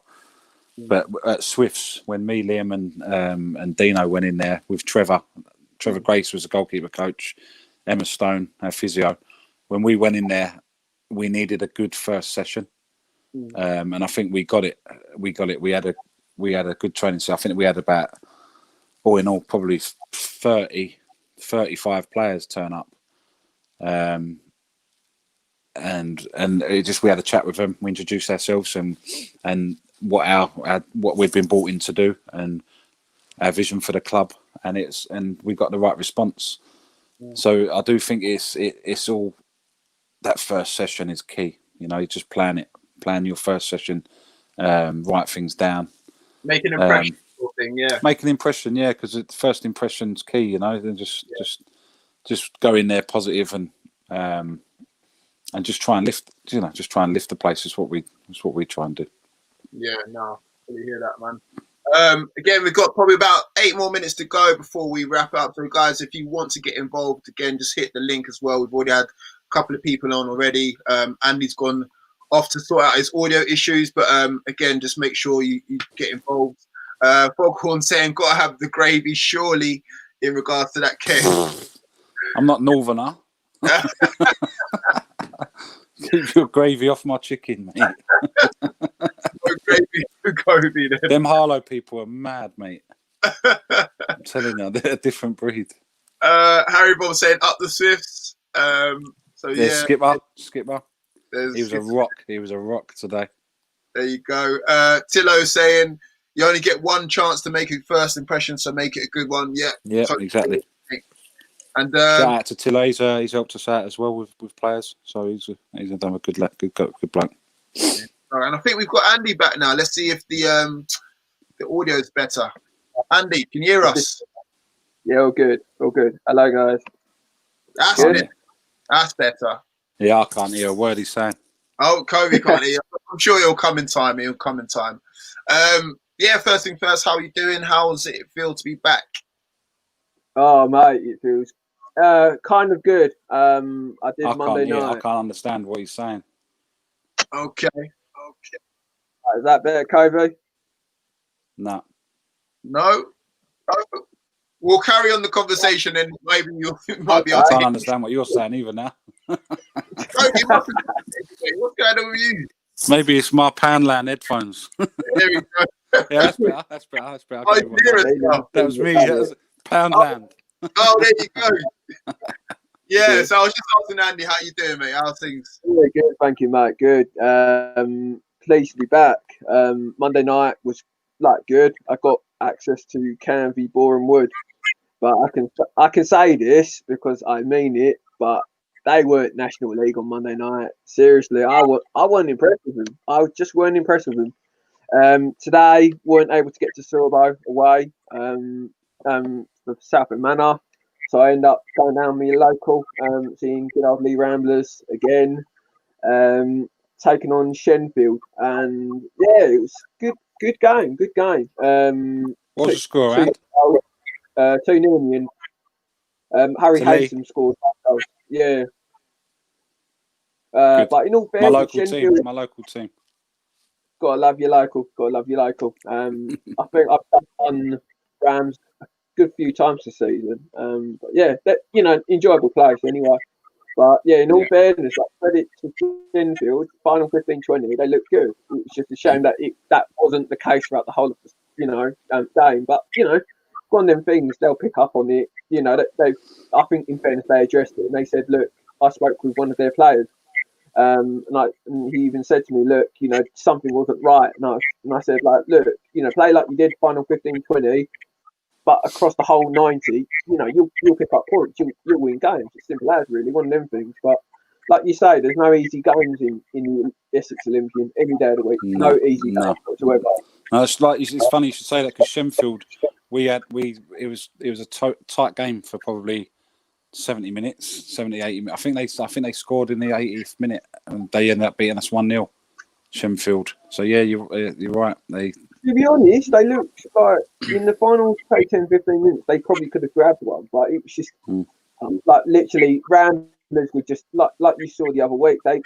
But at Swifts, when me, Liam, and Dino went in there with Trevor Grace was the goalkeeper coach, Emma Stone, our physio. When we went in there, we needed a good first session, and I think we got it. We had a good training. So I think we had about, all in all, probably 35 players turn up. And we had a chat with them. We introduced ourselves and what we've been brought in to do and our vision for the club, and we got the right response. So I do think it's all, that first session is key. You just plan your first session, write things down, make an impression. Make an impression, because the first impression's key. Then just go in there positive and just try and lift, the place is what we try and do. Yeah, no, really hear that, man. Again, we've got probably about 8 more minutes to go before we wrap up. So, guys, if you want to get involved, again, just hit the link as well. We've already had a couple of people on already. Andy's gone off to sort out his audio issues, but again, just make sure you get involved. Foghorn saying, "Got to have the gravy, surely," in regards to that case. I'm not northerner. Keep your gravy off my chicken, mate. No gravy for Covey, then. Them Harlow people are mad, mate. I'm telling you, they're a different breed. Harry Bob saying up the Swifts. There's Skipper. He was a rock today. There you go. Tillo saying you only get one chance to make a first impression, so make it a good one. Yeah, exactly. And shout out to Till. He's helped us out as well with players, so he's done a good bloke. All right, and I think we've got Andy back now. Let's see if the audio is better. Andy, can you hear us? Yeah, all good. Hello, guys. That's good. That's better. Yeah, I can't hear a word he's saying. Oh, Covey can't hear. I'm sure he'll come in time. First thing first, how are you doing? How does it feel to be back? Oh, mate, it feels kind of good. I did Monday night. I can't understand what he's saying. Okay. Is that better, Covey? No. We'll carry on the conversation, and maybe you might be able I can't understand what you're saying either now. What's going on with you? Maybe it's my Poundland headphones. There we go. Yeah, that's better. That was me. That was Poundland. Oh, there you go. Yeah, so I was just asking Andy, how you doing, mate? How's things? Yeah, good. Thank you, mate. Good. Pleased to be back. Monday night was good. I got access to Canvey, Boreham Wood, but I can say this because I mean it. but they weren't National League on Monday night. Seriously, I wasn't impressed with them. I just weren't impressed with them. Today, weren't able to get to Sorbo away for Southend Manor. So I end up going down my local, seeing good old Lee Ramblers again, taking on Shenfield. And yeah, it was good game. What's the score around? 2-0 in the end. Harry To Lee. Haysom scored. Yeah. But in all fairness, my local team. Gotta love your local. I think I've done Rams a good few times this season. But yeah, enjoyable place anyway. But yeah, in all fairness, like credit to Shenfield, final 15-20, they looked good. It's just a shame that that wasn't the case throughout the whole of the game. But one of them things, they'll pick up on it. I think in fairness they addressed it and they said, look, I spoke with one of their players. And he even said to me, look, something wasn't right. And I said, like, look, play like you did final 15-20, but across the whole 90, you'll pick up points. You'll win games. It's simple as, really, one of them things. But like you say, there's no easy games in the Essex Olympian any day of the week. No easy games whatsoever. No, it's funny you should say that, because Shenfield, it was a tight game for probably 70 minutes, 70, 80 minutes. I think they scored in the 80th minute and they ended up beating us 1-0, Shenfield. So yeah, you're right. To be honest, they looked like in the final 10-15 minutes they probably could have grabbed one, but it was just like literally Ramblers were just like you saw the other week. They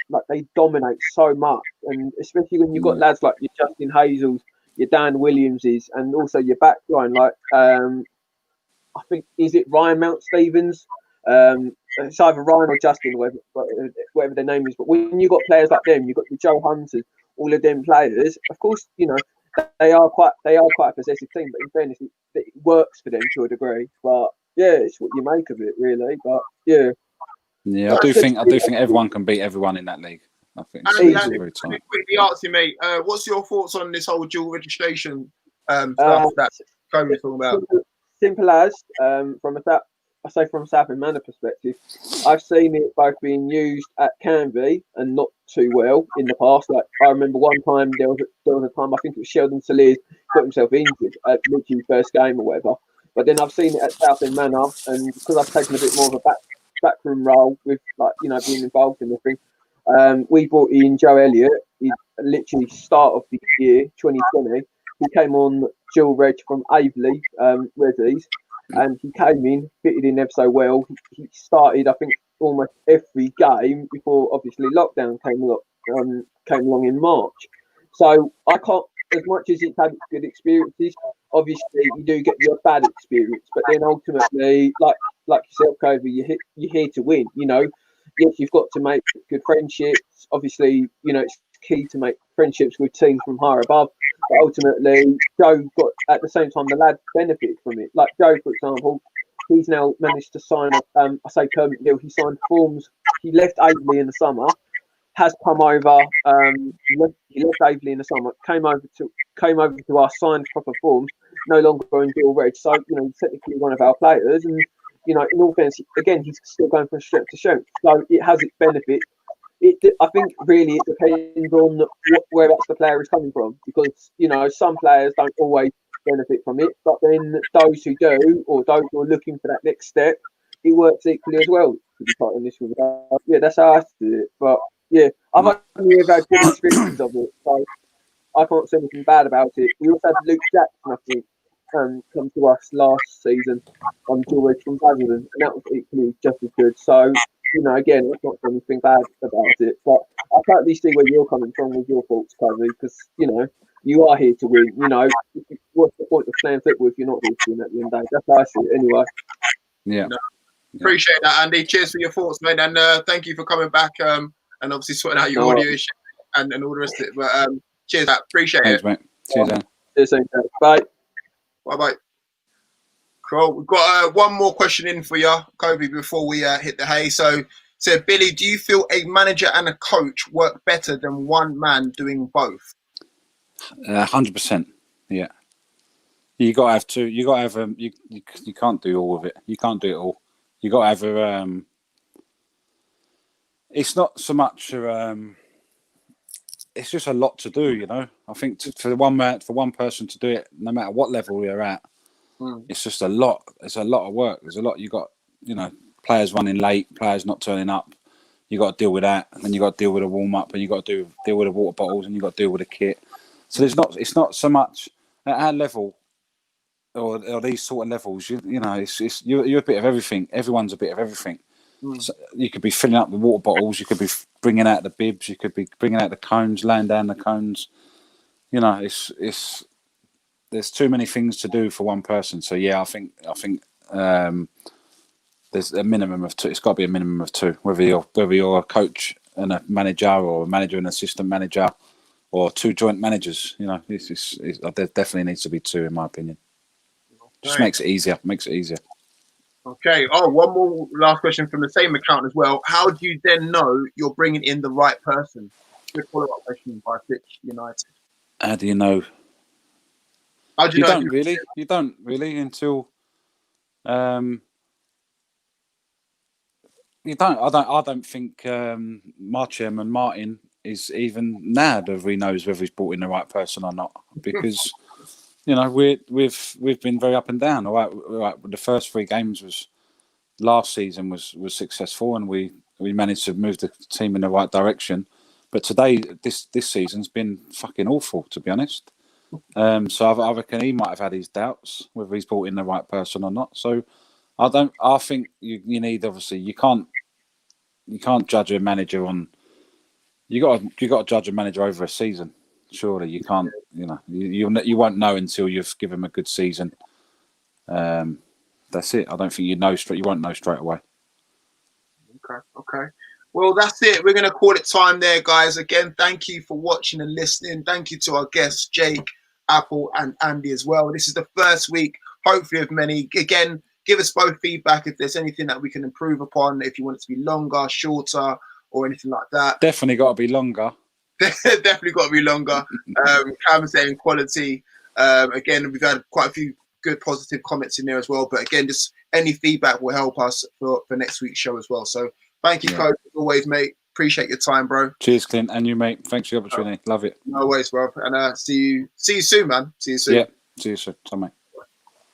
dominate so much, and especially when you've got lads like your Justin Hazels, your Dan Williamses, and also your back line like I think, is it Ryan Mount Stevens? It's either Ryan or Justin, whatever their name is. But when you've got players like them, you've got the Joe Hunters, all of them players. Of course, they are quite a possessive team. But in fairness, it works for them to a degree. But yeah, it's what you make of it, really. But yeah, I do think everyone can beat everyone in that league. I think it's very tight. Quickly ask you, mate, what's your thoughts on this whole dual registration stuff that Covey's talking about? Simple as from Southend Manor perspective, I've seen it both being used at Canvey and not too well in the past. Like I remember one time there was a time, I think it was Sheldon Soliers got himself injured at literally first game or whatever. But then I've seen it at Southend Manor, and because I've taken a bit more of a backroom role with being involved in the thing, we brought in Joe Elliott. He literally start of the year 2020. He came on dual reg from Aveley, Resies. And he came in, fitted in ever so well. He started, I think, almost every game before, obviously, lockdown came along in March. So I can't, as much as it's had good experiences, obviously you do get your bad experience. But then ultimately, like yourself, Covey, you're here to win. Yes, you've got to make good friendships. Obviously, it's key to make friendships with teams from higher above. But ultimately, Joe got, at the same time, the lad benefited from it. Like Joe, for example, he's now managed to sign I say permanent deal. He signed forms. He left Aveley in the summer, has come over. He left Aveley in the summer, came over to us, signed proper forms, no longer in dual reg. So, he's technically one of our players. And, in all fairness, again, he's still going from strength to strength. So it has its benefits. I think really it depends on whereabouts the player is coming from, because some players don't always benefit from it, but then those who do, or those who are looking for that next step, it works equally as well. To be quite honest with you, yeah, that's how I see it. But yeah, I've only ever had good experiences of it, so I can't say anything bad about it. We also had Luke Jackson, I think, come to us last season on dual reg from Basildon, and that was equally just as good. So. Again, that's not anything bad about it, but I totally see where you're coming from with your thoughts, Covey, because, you are here to win. What's the point of playing football if you're not here to win at the end of the day? That's how I see it anyway. Yeah. Appreciate that, Andy. Cheers for your thoughts, mate, and thank you for coming back and obviously sorting out your audio and all the rest of it. But cheers, that. Appreciate Thanks, it. Mate. Cheers, Dan. Cheers, bye. Bye-bye. Cool. We've got one more question in for you, Covey, before we hit the hay. So, Billy, do you feel a manager and a coach work better than one man doing both? 100%. Yeah. You got to have two. You got to have you can't do all of it. You can't do it all. You got to have it's not so much. It's just a lot to do, you know. I think for one person to do it, no matter what level you're at, it's just a lot. It's a lot of work. There's a lot you got. You know, players running late, players not turning up. You got to deal with that, and then you got to deal with a warm up, and you got to deal with the water bottles, and you got to deal with the kit. So it's not so much at our level, or these sort of levels. You know, you're a bit of everything. Everyone's a bit of everything. So you could be filling up the water bottles, you could be bringing out the bibs, you could be bringing out the cones, laying down the cones. You know, it's there's too many things to do for one person. So yeah, I think there's a minimum of two. It's got to be a minimum of two. Whether you're a coach and a manager, or a manager and assistant manager, or two joint managers. You know, there definitely needs to be two, in my opinion. Just makes it easier. Okay. Oh, one more last question from the same account as well. How do you then know you're bringing in the right person? Good follow-up question by Fitch United. How do you know? How do you know? You don't really until you don't. I don't think my chairman Martin is even nabbed if he knows whether he's brought in the right person or not, because you know we've been very up and down. All right, the first 3 games last season was successful, and we managed to move the team in the right direction. But today, this season's been fucking awful, to be honest. So I reckon he might have had his doubts whether he's brought in the right person or not. So I think you need, obviously you can't judge a manager on. You got to judge a manager over a season. Surely you can't. You know, you won't know until you've given him a good season. That's it. I don't think you won't know straight away. Okay. Well, that's it. We're going to call it time there, guys. Again, thank you for watching and listening. Thank you to our guests, Jake, Apple, and Andy as well. This is the first week, hopefully, of many. Again, give us both feedback if there's anything that we can improve upon, if you want it to be longer, shorter, or anything like that. Definitely got to be longer. Definitely got to be longer. Cam saying quality. Again, we've had quite a few good positive comments in there as well. But again, just any feedback will help us for next week's show as well. So thank you, Cove, as always, mate. Appreciate your time, bro. Cheers, Clint, and you, mate. Thanks for the opportunity. Love it. No worries, bro. And see you soon, man. See you soon. Yeah, see you soon. Bye, mate.